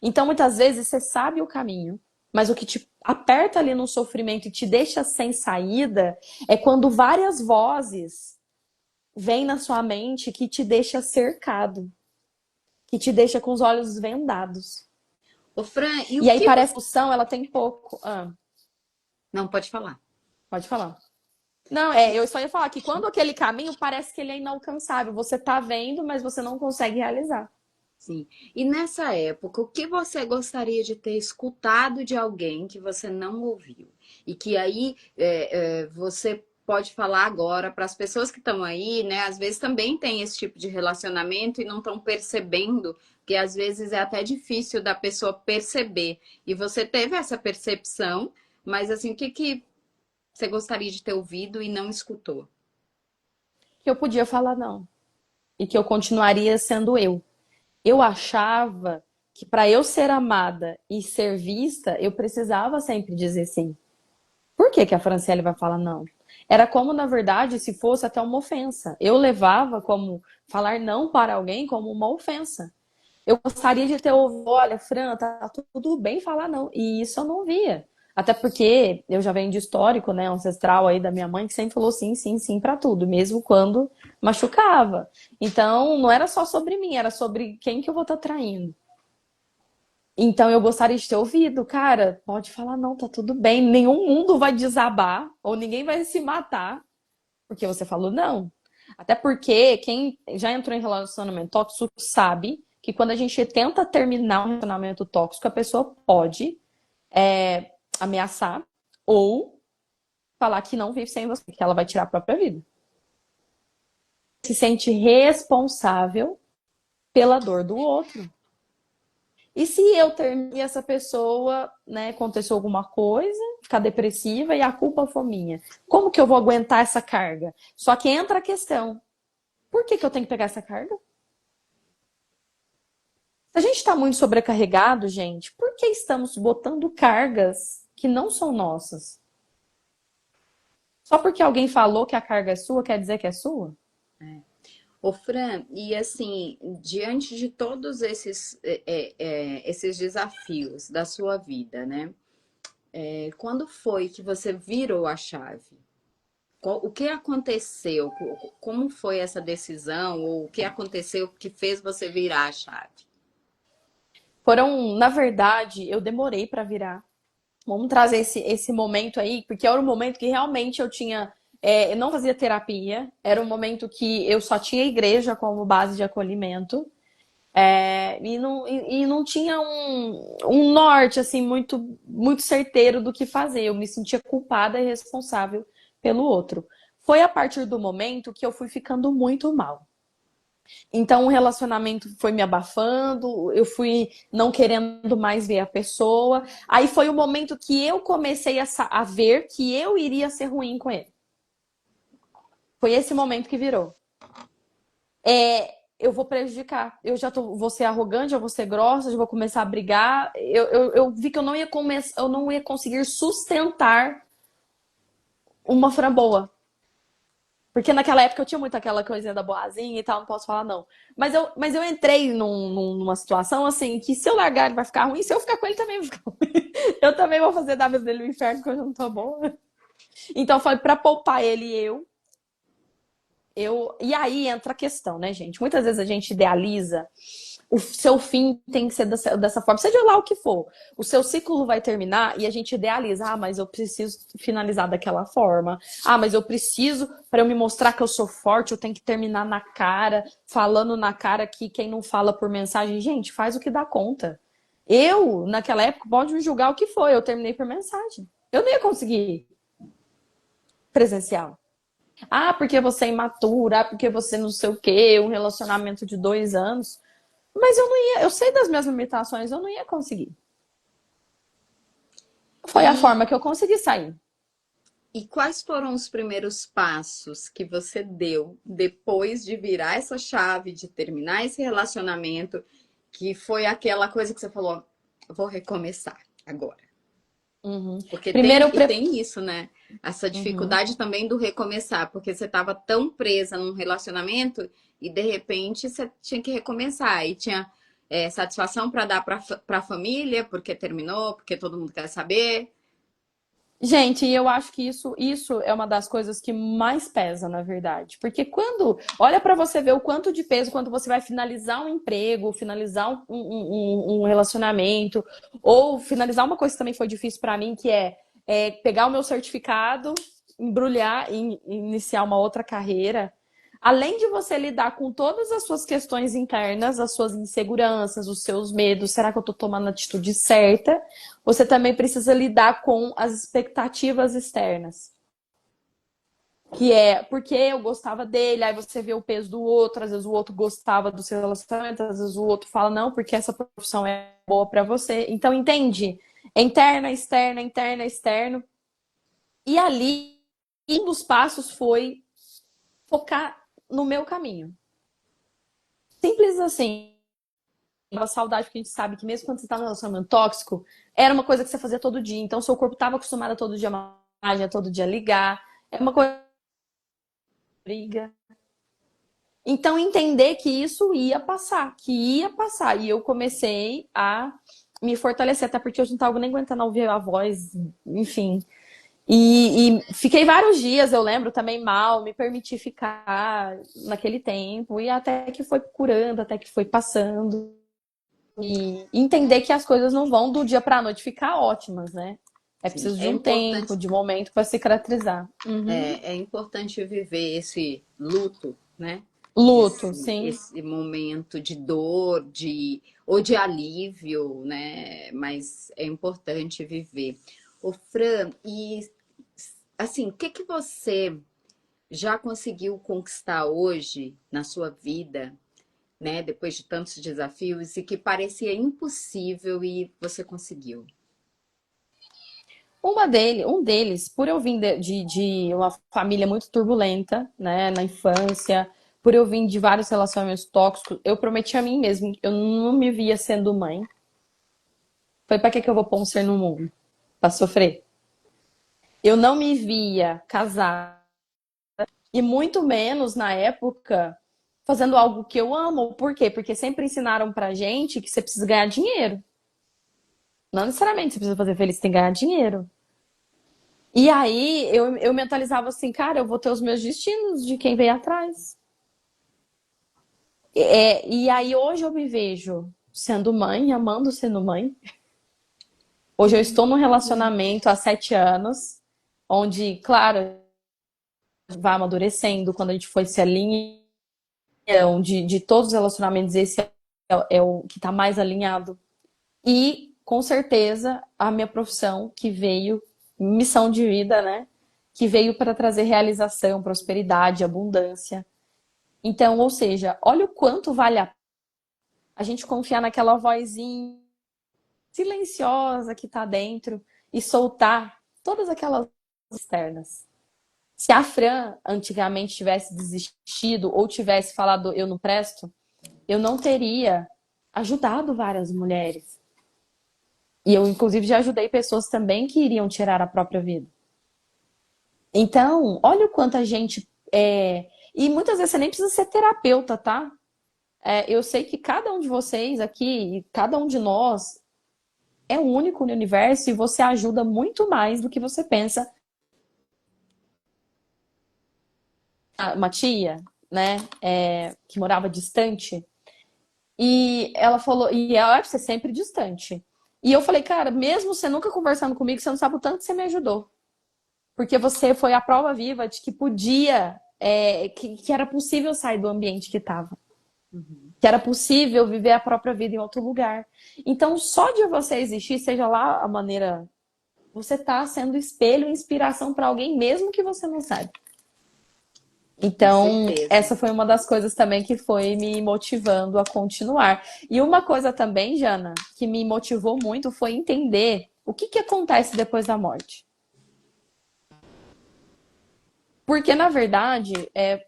Speaker 2: Então, muitas vezes, você sabe o caminho, mas o que te aperta ali no sofrimento e te deixa sem saída é quando várias vozes vêm na sua mente que te deixa cercado, que te deixa com os olhos vendados.
Speaker 1: Ô, Fran, e o
Speaker 2: E aí
Speaker 1: que
Speaker 2: parece
Speaker 1: você.
Speaker 2: que a solução, ela tem pouco.
Speaker 1: Não, pode falar.
Speaker 2: Pode falar. Não, eu só ia falar que quando aquele caminho parece que ele é inalcançável. Você tá vendo, mas você não consegue realizar.
Speaker 1: Sim. E nessa época, o que você gostaria de ter escutado de alguém que você não ouviu? E que aí você pode falar agora para as pessoas que estão aí, né? Às vezes também tem esse tipo de relacionamento e não estão percebendo, que às vezes é até difícil da pessoa perceber. E você teve essa percepção, mas assim, o que que você gostaria de ter ouvido e não escutou?
Speaker 2: Que eu podia falar não. E que eu continuaria sendo eu. Eu achava que para eu ser amada e ser vista, eu precisava sempre dizer sim. Por que que a Franciele vai falar não? Era como, na verdade, se fosse até uma ofensa. Eu levava como falar não para alguém como uma ofensa. Eu gostaria de ter ouvido, olha, Fran, tá tudo bem falar não. E isso eu não via. Até porque eu já venho de histórico, né, ancestral aí da minha mãe, que sempre falou sim, sim, sim para tudo, mesmo quando machucava. Então, não era só sobre mim, era sobre quem que eu vou estar traindo. Então, eu gostaria de ter ouvido, cara, pode falar não, tá tudo bem, nenhum mundo vai desabar, ou ninguém vai se matar, porque você falou não. Até porque quem já entrou em relacionamento tóxico sabe que quando a gente tenta terminar um relacionamento tóxico, a pessoa pode ameaçar ou falar que não vive sem você, que ela vai tirar a própria vida. Se sente responsável pela dor do outro. E se eu terminar essa pessoa, né, aconteceu alguma coisa, ficar depressiva e a culpa for minha, como que eu vou aguentar essa carga? Só que entra a questão: por que que eu tenho que pegar essa carga? Se a gente está muito sobrecarregado, gente, por que estamos botando cargas que não são nossas? Só porque alguém falou que a carga é sua, quer dizer que é sua?
Speaker 1: Ô, Fran, e assim, diante de todos esses desafios da sua vida, né? Quando foi que você virou a chave? O que aconteceu? Como foi essa decisão? Ou o que aconteceu que fez você virar a chave?
Speaker 2: Foram, na verdade, eu demorei para virar. Vamos trazer esse momento aí, porque era um momento que realmente eu tinha. Eu não fazia terapia, era um momento que eu só tinha igreja como base de acolhimento. E não tinha um norte assim muito certeiro do que fazer. Eu me sentia culpada e responsável pelo outro. Foi a partir do momento que eu fui ficando muito mal. Então o relacionamento foi me abafando, eu fui não querendo mais ver a pessoa. Aí foi o momento que eu comecei a ver que eu iria ser ruim com ele. Foi esse momento que virou. Eu vou prejudicar. Vou ser arrogante, eu vou ser grossa, eu vou começar a brigar. Eu vi que eu não ia conseguir sustentar uma framboa. Porque naquela época eu tinha muito aquela coisinha da boazinha e tal, não posso falar não. Mas eu entrei numa situação assim, que se eu largar ele vai ficar ruim, se eu ficar com ele também vai ficar ruim. Eu também vou fazer da vida dele o inferno, porque eu já não tô boa. Então foi pra poupar ele e e aí entra a questão, né, gente? Muitas vezes a gente idealiza o seu fim tem que ser dessa forma, seja lá o que for. O seu ciclo vai terminar e a gente idealiza, mas eu preciso finalizar daquela forma. Mas eu preciso, para eu me mostrar que eu sou forte, eu tenho que terminar na cara, falando na cara que quem não fala por mensagem, gente, faz o que dá conta. Eu, naquela época, pode me julgar o que foi, eu terminei por mensagem. Eu não ia conseguir presencial. Porque você é imatura, porque você não sei o quê, um relacionamento de 2 anos. Mas eu não ia, eu sei das minhas limitações, eu não ia conseguir. Foi a
Speaker 1: E,
Speaker 2: forma que eu consegui sair.
Speaker 1: e quais foram os primeiros passos que você deu depois de virar essa chave, de terminar esse relacionamento, que foi aquela coisa que você falou, vou recomeçar agora?
Speaker 2: Uhum.
Speaker 1: Porque
Speaker 2: Primeiro
Speaker 1: tem,
Speaker 2: eu
Speaker 1: e tem isso, né? Essa
Speaker 2: uhum.
Speaker 1: dificuldade também do recomeçar, porque você estava tão presa num relacionamento e de repente você tinha que recomeçar. E tinha satisfação para dar para a família, porque terminou, porque todo mundo quer saber.
Speaker 2: Gente, e eu acho que isso é uma das coisas que mais pesa, na verdade. Porque olha para você ver o quanto de peso quando você vai finalizar um emprego, finalizar um relacionamento, ou finalizar uma coisa que também foi difícil para mim, que é pegar o meu certificado, embrulhar e iniciar uma outra carreira. Além de você lidar com todas as suas questões internas, as suas inseguranças, os seus medos, será que eu estou tomando a atitude certa? Você também precisa lidar com as expectativas externas. Que é porque eu gostava dele, aí você vê o peso do outro, às vezes o outro gostava do seu relacionamento, às vezes o outro fala, não, porque essa profissão é boa para você. Então, entende? É interna, externa, interna, externo. E ali, um dos passos foi focar no meu caminho. Simples assim. Uma saudade, porque a gente sabe que mesmo quando você está num relacionamento tóxico, era uma coisa que você fazia todo dia. Então, seu corpo estava acostumado a todo dia a todo dia ligar. É uma coisa briga. Então, entender que isso ia passar, que ia passar. E eu comecei a me fortalecer, até porque eu não estava nem aguentando ouvir a voz, enfim. E fiquei vários dias, eu lembro, também mal, me permiti ficar naquele tempo, e até que foi curando, até que foi passando. E entender que as coisas não vão do dia para a noite ficar ótimas, né? É
Speaker 1: Sim,
Speaker 2: preciso de
Speaker 1: é
Speaker 2: um tempo,
Speaker 1: importante,
Speaker 2: de momento para cicatrizar. Uhum.
Speaker 1: é importante viver esse luto, né?
Speaker 2: Luto, sim.
Speaker 1: Esse momento de dor, ou de alívio, né? Mas é importante viver. Ô, Fran, e assim, o que que você já conseguiu conquistar hoje na sua vida, né? Depois de tantos desafios e que parecia impossível e você conseguiu?
Speaker 2: Um deles, por eu vir de uma família muito turbulenta, né, na infância, por eu vir de vários relacionamentos tóxicos, eu prometi a mim mesmo, eu não me via sendo mãe. Foi para que eu vou pôr um ser no mundo? Para sofrer? Eu não me via casada e muito menos na época fazendo algo que eu amo. Por quê? Porque sempre ensinaram pra gente que você precisa ganhar dinheiro. Não necessariamente você precisa fazer feliz, você tem que ganhar dinheiro. E aí eu mentalizava assim, cara, eu vou ter os meus destinos de quem veio atrás. E aí hoje eu me vejo sendo mãe, amando sendo mãe. Hoje eu estou num relacionamento há 7 anos, onde, claro, vai amadurecendo, quando a gente foi se alinhando, de todos os relacionamentos, esse é o que está mais alinhado. E, com certeza, a minha profissão que veio, missão de vida, né? Que veio para trazer realização, prosperidade, abundância. Então, ou seja, olha o quanto vale a gente confiar naquela vozinha silenciosa que está dentro e soltar todas aquelas externas. Se a Fran antigamente tivesse desistido ou tivesse falado eu não presto, eu não teria ajudado várias mulheres. E eu, inclusive, já ajudei pessoas também que iriam tirar a própria vida. Então, olha o quanto a gente. E muitas vezes você nem precisa ser terapeuta, tá? Eu sei que cada um de vocês aqui, cada um de nós, é único no universo e você ajuda muito mais do que você pensa. Uma tia, né, que morava distante, e ela falou, e ela é sempre distante. E eu falei, cara, mesmo você nunca conversando comigo, você não sabe o tanto que você me ajudou. Porque você foi a prova viva de que podia, que era possível sair do ambiente que estava.
Speaker 1: Uhum.
Speaker 2: Que era possível viver a própria vida em outro lugar. Então, só de você existir, seja lá a maneira, você está sendo espelho e inspiração para alguém, mesmo que você não saiba.
Speaker 1: Com
Speaker 2: Então,
Speaker 1: certeza.
Speaker 2: essa foi uma das coisas também que foi me motivando a continuar. E uma coisa também, Jana, que me motivou muito foi entender o que acontece depois da morte. Porque, na verdade,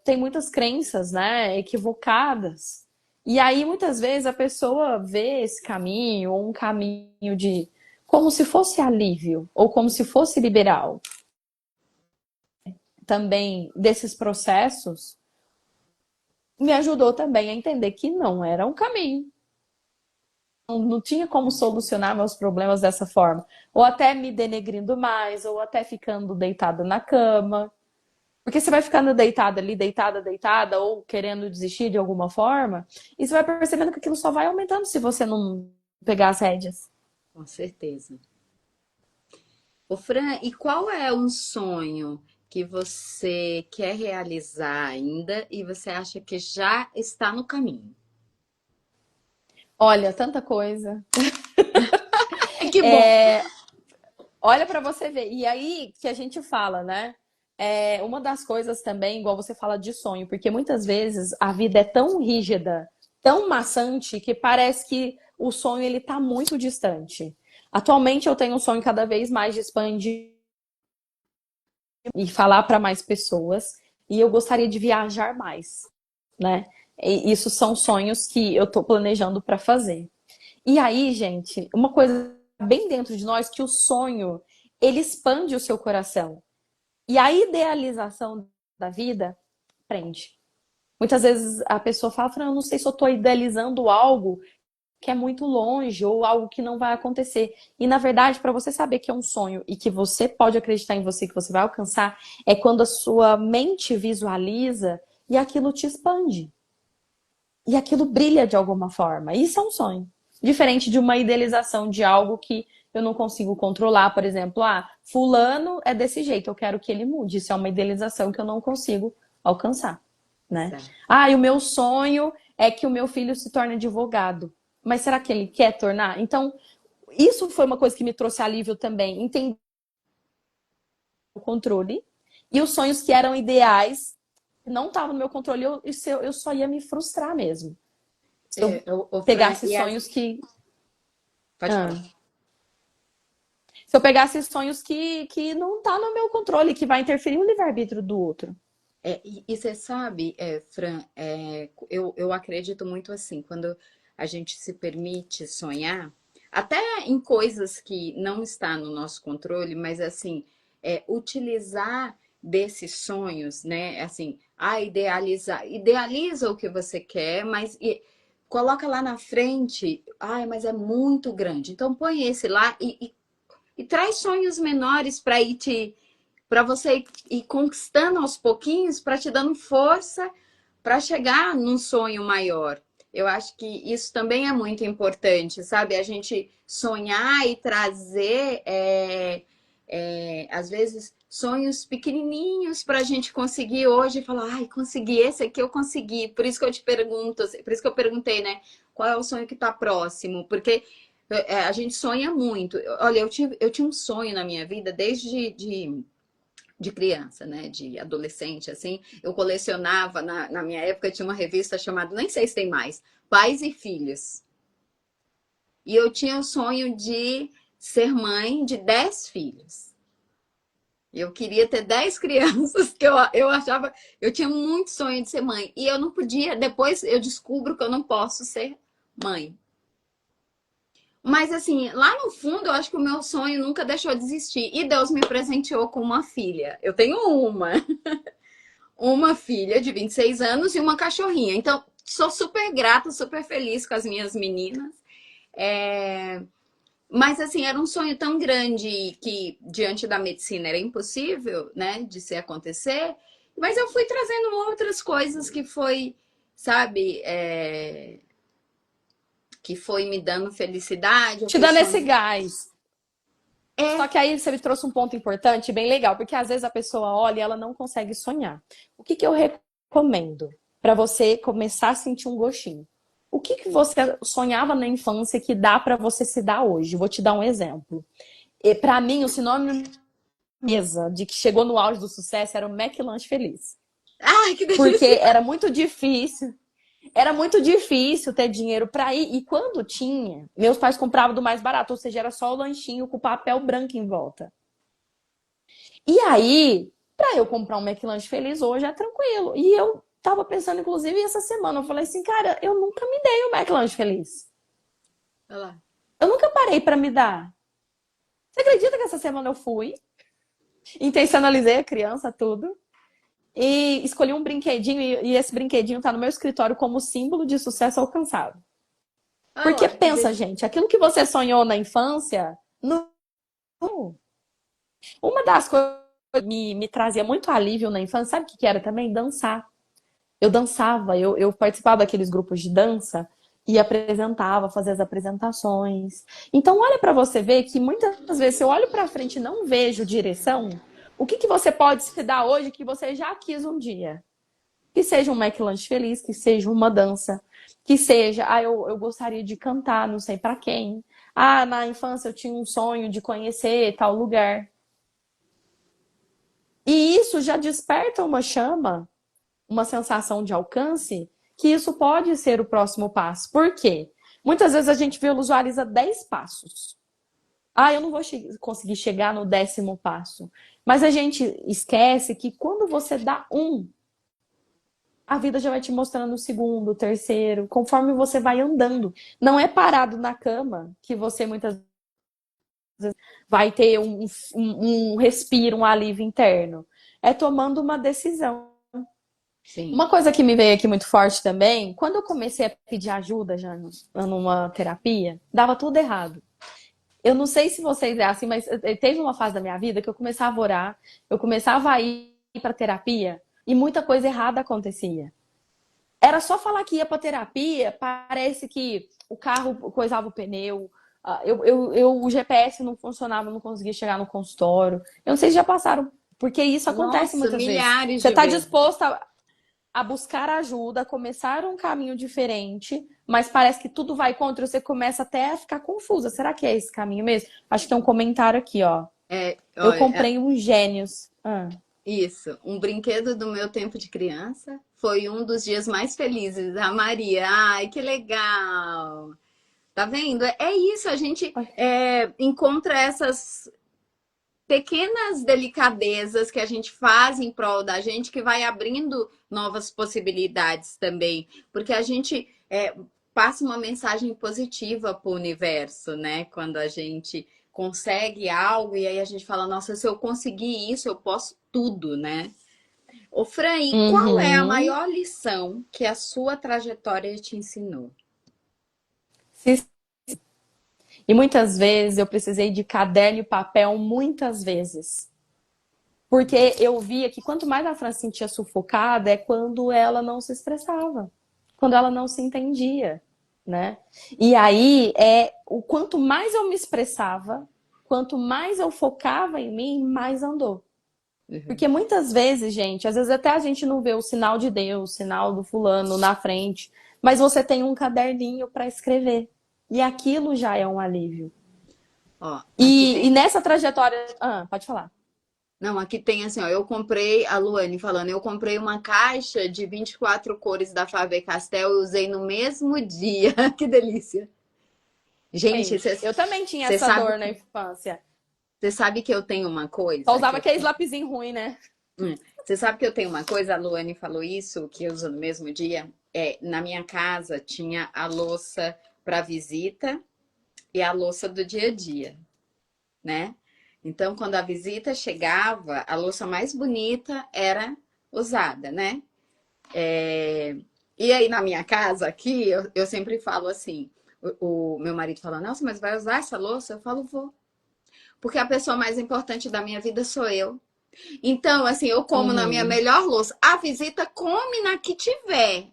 Speaker 2: tem muitas crenças, né, equivocadas. E aí, muitas vezes, a pessoa vê esse caminho, ou um caminho de como se fosse alívio, ou como se fosse liberal. Também desses processos, me ajudou também a entender que não era um caminho. Não tinha como solucionar meus problemas dessa forma. Ou até me denegrindo mais, ou até ficando deitada na cama. Porque você vai ficando deitada ali, deitada, ou querendo desistir de alguma forma, e você vai percebendo que aquilo só vai aumentando se você não pegar as rédeas.
Speaker 1: Com certeza. Ô, Fran, e qual é um sonho que você quer realizar ainda e você acha que já está no caminho?
Speaker 2: Olha, tanta coisa.
Speaker 1: Que bom!
Speaker 2: Olha para você ver. E aí que a gente fala, né? Uma das coisas também, igual você fala de sonho, porque muitas vezes a vida é tão rígida, tão maçante, que parece que o sonho ele tá muito distante. Atualmente eu tenho um sonho cada vez mais de expandir e falar para mais pessoas, e eu gostaria de viajar mais, né? E isso são sonhos que eu tô planejando para fazer. E aí, gente, uma coisa bem dentro de nós que o sonho ele expande o seu coração. E a idealização da vida prende. Muitas vezes a pessoa fala, Fran, eu não sei se eu estou idealizando algo que é muito longe ou algo que não vai acontecer. E na verdade, para você saber que é um sonho e que você pode acreditar em você, que você vai alcançar, é quando a sua mente visualiza e aquilo te expande. E aquilo brilha de alguma forma. Isso é um sonho. Diferente de uma idealização de algo que eu não consigo controlar, por exemplo, fulano é desse jeito, eu quero que ele mude. Isso é uma idealização que eu não consigo alcançar, né?
Speaker 1: Certo.
Speaker 2: E o meu sonho é que o meu filho se torne advogado. Mas será que ele quer tornar? Então, isso foi uma coisa que me trouxe alívio também, entender o controle e os sonhos que eram ideais não estavam no meu controle, eu só ia me frustrar mesmo. Se eu
Speaker 1: Fran,
Speaker 2: pegasse sonhos que.
Speaker 1: pode falar.
Speaker 2: Ah, se eu pegasse sonhos que não tá no meu controle, que vai interferir no livre-arbítrio do outro.
Speaker 1: E você sabe, Fran, eu acredito muito assim, quando a gente se permite sonhar, até em coisas que não está no nosso controle, mas assim, utilizar desses sonhos, né? Assim, idealiza o que você quer, mas coloca lá na frente, mas é muito grande. Então põe esse lá e traz sonhos menores para você ir conquistando aos pouquinhos, para te dando força para chegar num sonho maior. Eu acho que isso também é muito importante, sabe? A gente sonhar e trazer, às vezes, sonhos pequenininhos para a gente conseguir hoje falar, ai, consegui, esse aqui eu consegui. Por isso que eu te pergunto, por isso que eu perguntei, né? Qual é o sonho que está próximo? Porque a gente sonha muito. Olha, eu tinha um sonho na minha vida desde de criança, né? De adolescente, assim. Eu colecionava, na minha época, tinha uma revista chamada, nem sei se tem mais, Pais e Filhos. E eu tinha o sonho de ser mãe de 10 filhos. Eu queria ter 10 crianças, que eu achava. Eu tinha muito sonho de ser mãe. E eu não podia. Depois eu descubro que eu não posso ser mãe. Mas assim, lá no fundo, eu acho que o meu sonho nunca deixou de existir. E Deus me presenteou com uma filha. Eu tenho uma filha de 26 anos e uma cachorrinha. Então, sou super grata, super feliz com as minhas meninas. É, Mas, assim, era um sonho tão grande que, diante da medicina, era impossível, né, de se acontecer. Mas eu fui trazendo outras coisas que foi, sabe, que foi me dando felicidade. Eu
Speaker 2: Te
Speaker 1: fui
Speaker 2: dando esse
Speaker 1: sonhando.
Speaker 2: gás. Só
Speaker 1: É,
Speaker 2: que aí você me trouxe um ponto importante, bem legal, porque às vezes a pessoa olha e ela não consegue sonhar. O que que eu recomendo para você começar a sentir um gostinho? O que que você sonhava na infância que dá para você se dar hoje? Vou te dar um exemplo. E para mim, o sinônimo mesa de que chegou no auge do sucesso era o McLanche Feliz.
Speaker 1: ai, que
Speaker 2: Porque
Speaker 1: delícia!
Speaker 2: era muito difícil ter dinheiro para ir. E quando tinha, meus pais compravam do mais barato, ou seja, era só o lanchinho com papel branco em volta. E aí, para eu comprar um McLanche Feliz hoje é tranquilo. E eu tava pensando, inclusive, essa semana, eu falei assim, cara, eu nunca me dei um McLanche Feliz.
Speaker 1: Olha lá.
Speaker 2: Eu nunca parei para me dar. Você acredita que essa semana eu fui? Intencionalizei a criança, tudo. E escolhi um brinquedinho, e esse brinquedinho tá no meu escritório como símbolo de sucesso alcançado.
Speaker 1: Olha
Speaker 2: Porque
Speaker 1: lá, que
Speaker 2: pensa,
Speaker 1: delícia.
Speaker 2: gente, aquilo que você sonhou na infância, não. Uma das coisas que me trazia muito alívio na infância, sabe o que era também? Dançar. Eu dançava, eu participava daqueles grupos de dança e apresentava, fazia as apresentações. Então, olha para você ver que muitas vezes, se eu olho para frente e não vejo direção, o que que você pode se dar hoje que você já quis um dia? Que seja um McLanche feliz, que seja uma dança, que seja, eu gostaria de cantar, não sei para quem. Ah, na infância eu tinha um sonho de conhecer tal lugar. E isso já desperta uma chama, uma sensação de alcance, que isso pode ser o próximo passo. Por quê? Muitas vezes a gente visualiza 10 passos. Ah, eu não vou conseguir chegar no 10º passo. Mas a gente esquece que quando você dá um, a vida já vai te mostrando o segundo, o terceiro, conforme você vai andando. Não é parado na cama que você muitas vezes vai ter um respiro, um alívio interno. É tomando uma decisão.
Speaker 1: Sim.
Speaker 2: Uma coisa que me veio aqui muito forte também, quando eu comecei a pedir ajuda já numa terapia, dava tudo errado. Eu não sei se vocês é assim, mas teve uma fase da minha vida que eu começava a orar, eu começava a ir para terapia e muita coisa errada acontecia. Era só falar que ia para terapia, parece que o carro coisava o pneu, o GPS não funcionava, eu não conseguia chegar no consultório. Eu não sei se já passaram, porque isso acontece
Speaker 1: Nossa,
Speaker 2: muitas vezes.
Speaker 1: milhares
Speaker 2: Você
Speaker 1: de
Speaker 2: está
Speaker 1: vezes.
Speaker 2: disposto a buscar ajuda, a começar um caminho diferente, mas parece que tudo vai contra, você começa até a ficar confusa. Será que é esse caminho mesmo? Acho que tem um comentário aqui, ó. Eu
Speaker 1: Olha,
Speaker 2: comprei uns gênios. Ah.
Speaker 1: isso, um brinquedo do meu tempo de criança foi um dos dias mais felizes. A Maria, ai, que legal! Tá vendo? É isso, a gente encontra essas pequenas delicadezas que a gente faz em prol da gente que vai abrindo novas possibilidades também, porque a gente passa uma mensagem positiva para o universo, né? Quando a gente consegue algo e aí a gente fala, nossa, se eu conseguir isso, eu posso tudo, né? Ô, Fran, e qual é a
Speaker 2: Uhum.
Speaker 1: maior lição que a sua trajetória te ensinou?
Speaker 2: E muitas vezes eu precisei de caderno e papel, muitas vezes. Porque eu via que quanto mais a Fran se sentia sufocada, é quando ela não se expressava. quando ela não se entendia, né? E aí, o quanto mais eu me expressava, quanto mais eu focava em mim, mais andou.
Speaker 1: Uhum.
Speaker 2: Porque muitas vezes, gente, às vezes até a gente não vê o sinal de Deus, o sinal do fulano na frente, mas você tem um caderninho para escrever. E aquilo já é um alívio.
Speaker 1: Ó, aqui
Speaker 2: E
Speaker 1: tem.
Speaker 2: nessa trajetória. Ah, pode falar.
Speaker 1: Não, aqui tem assim, ó. Eu comprei, a Luane falando, eu comprei uma caixa de 24 cores da Faber-Castell e usei no mesmo dia. Que delícia. Gente,
Speaker 2: Eu também tinha
Speaker 1: você
Speaker 2: essa
Speaker 1: sabe,
Speaker 2: dor na infância.
Speaker 1: você sabe que eu tenho uma
Speaker 2: Só
Speaker 1: coisa que
Speaker 2: usava
Speaker 1: eu.
Speaker 2: aqueles lapisinho ruim, né?
Speaker 1: Você sabe que eu tenho uma coisa, a Luane falou isso, que eu uso no mesmo dia. Na minha casa tinha a louça para visita e a louça do dia a dia, né? Então, quando a visita chegava, a louça mais bonita era usada, né? E aí, na minha casa aqui, eu sempre falo assim: o meu marido fala, nossa, mas vai usar essa louça? Eu falo, vou. Porque a pessoa mais importante da minha vida sou eu. Então, assim, eu como na minha
Speaker 2: Uhum.
Speaker 1: melhor louça. A visita come na que tiver.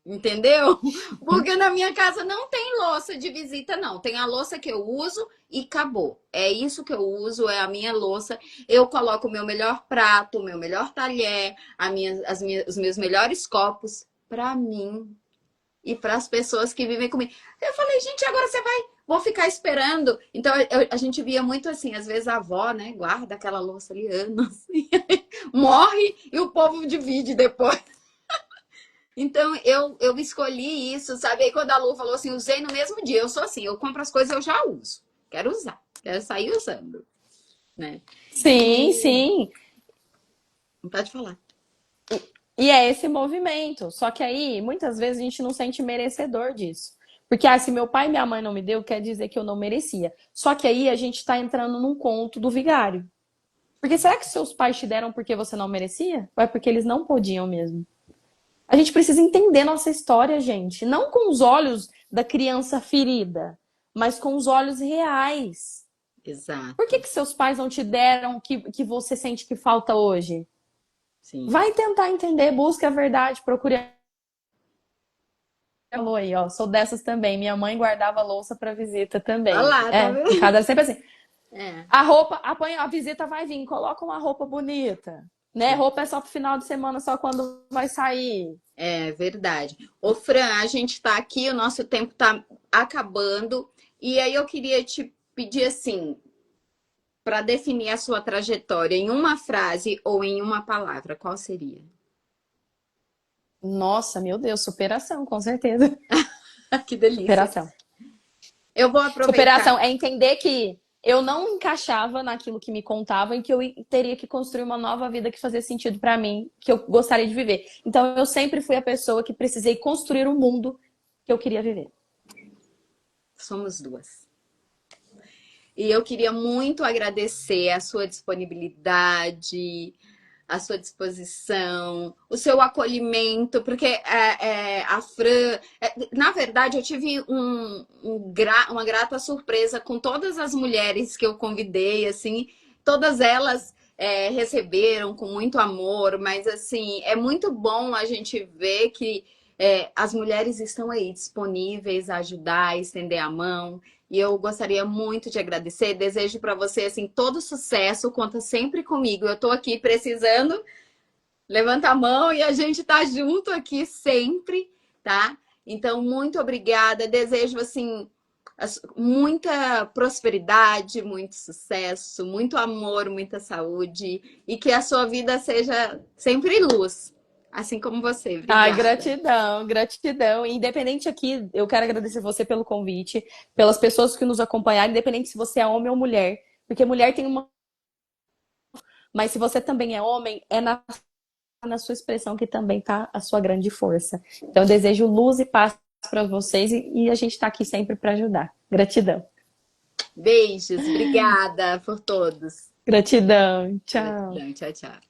Speaker 1: Entendeu? Porque na minha casa não tem louça de visita, não. Tem a louça que eu uso e acabou. É isso que eu uso, é a minha louça. Eu coloco o meu melhor prato, o meu melhor talher, os meus melhores copos para mim e para as pessoas que vivem comigo. Eu falei, gente, agora você vai. Vou ficar esperando. Então a gente via muito assim, às vezes a avó, né, guarda aquela louça ali anos, morre e o povo divide depois. Então, eu escolhi isso, sabe? Aí quando a Lu falou assim, usei no mesmo dia. Eu sou assim, eu compro as coisas, eu já uso. Quero usar, quero sair usando, né?
Speaker 2: Sim,
Speaker 1: E
Speaker 2: sim.
Speaker 1: não pode falar.
Speaker 2: E é esse movimento. Só que aí, muitas vezes, a gente não sente merecedor disso. Porque, se meu pai e minha mãe não me deu, quer dizer que eu não merecia. Só que aí a gente tá entrando num conto do vigário. Porque será que seus pais te deram porque você não merecia? Ou é porque eles não podiam mesmo? A gente precisa entender nossa história, gente. Não com os olhos da criança ferida, mas com os olhos reais. Por que
Speaker 1: Exato,
Speaker 2: seus pais não te deram o que você sente que falta hoje?
Speaker 1: sim.
Speaker 2: Vai tentar entender, busque a verdade, procure. Falou aí, ó, sou dessas também. Minha mãe guardava louça para visita
Speaker 1: Olha
Speaker 2: também.
Speaker 1: lá, tá
Speaker 2: Em
Speaker 1: vendo?
Speaker 2: casa é sempre assim.
Speaker 1: É,
Speaker 2: A roupa, a visita vai vir, coloca uma roupa bonita, né? Roupa é só pro final de semana, só quando vai sair.
Speaker 1: é verdade. Ô, Fran, a gente tá aqui, o nosso tempo tá acabando. E aí eu queria te pedir assim, para definir a sua trajetória em uma frase ou em uma palavra, qual seria?
Speaker 2: Nossa, meu Deus, superação, com certeza.
Speaker 1: Que delícia.
Speaker 2: Superação.
Speaker 1: Eu vou aproveitar.
Speaker 2: Superação é entender que eu não encaixava naquilo que me contavam e que eu teria que construir uma nova vida que fazia sentido para mim, que eu gostaria de viver. Então eu sempre fui a pessoa que precisei construir o mundo que eu queria viver.
Speaker 1: Somos duas. E eu queria muito agradecer a sua disponibilidade, a sua disposição, o seu acolhimento, porque a Fran, na verdade, eu tive uma grata surpresa com todas as mulheres que eu convidei, assim, todas elas receberam com muito amor, mas assim, é muito bom a gente ver que as mulheres estão aí disponíveis a ajudar, a estender a mão. E eu gostaria muito de agradecer. Desejo para você assim todo sucesso. Conta sempre comigo. Eu estou aqui precisando. Levanta a mão e a gente tá junto aqui sempre, tá? Então, muito obrigada. Desejo assim muita prosperidade, muito sucesso, muito amor, muita saúde e que a sua vida seja sempre luz, assim como você.
Speaker 2: Ai,
Speaker 1: Obrigada.
Speaker 2: gratidão, gratidão. Independente aqui, eu quero agradecer você pelo convite, pelas pessoas que nos acompanharam, independente se você é homem ou mulher, porque mulher tem uma. Mas se você também é homem, é na sua expressão que também tá a sua grande força. Então, eu desejo luz e paz para vocês e a gente está aqui sempre para ajudar. Gratidão.
Speaker 1: Beijos, obrigada por todos.
Speaker 2: Gratidão. Tchau.
Speaker 1: Gratidão, tchau, tchau.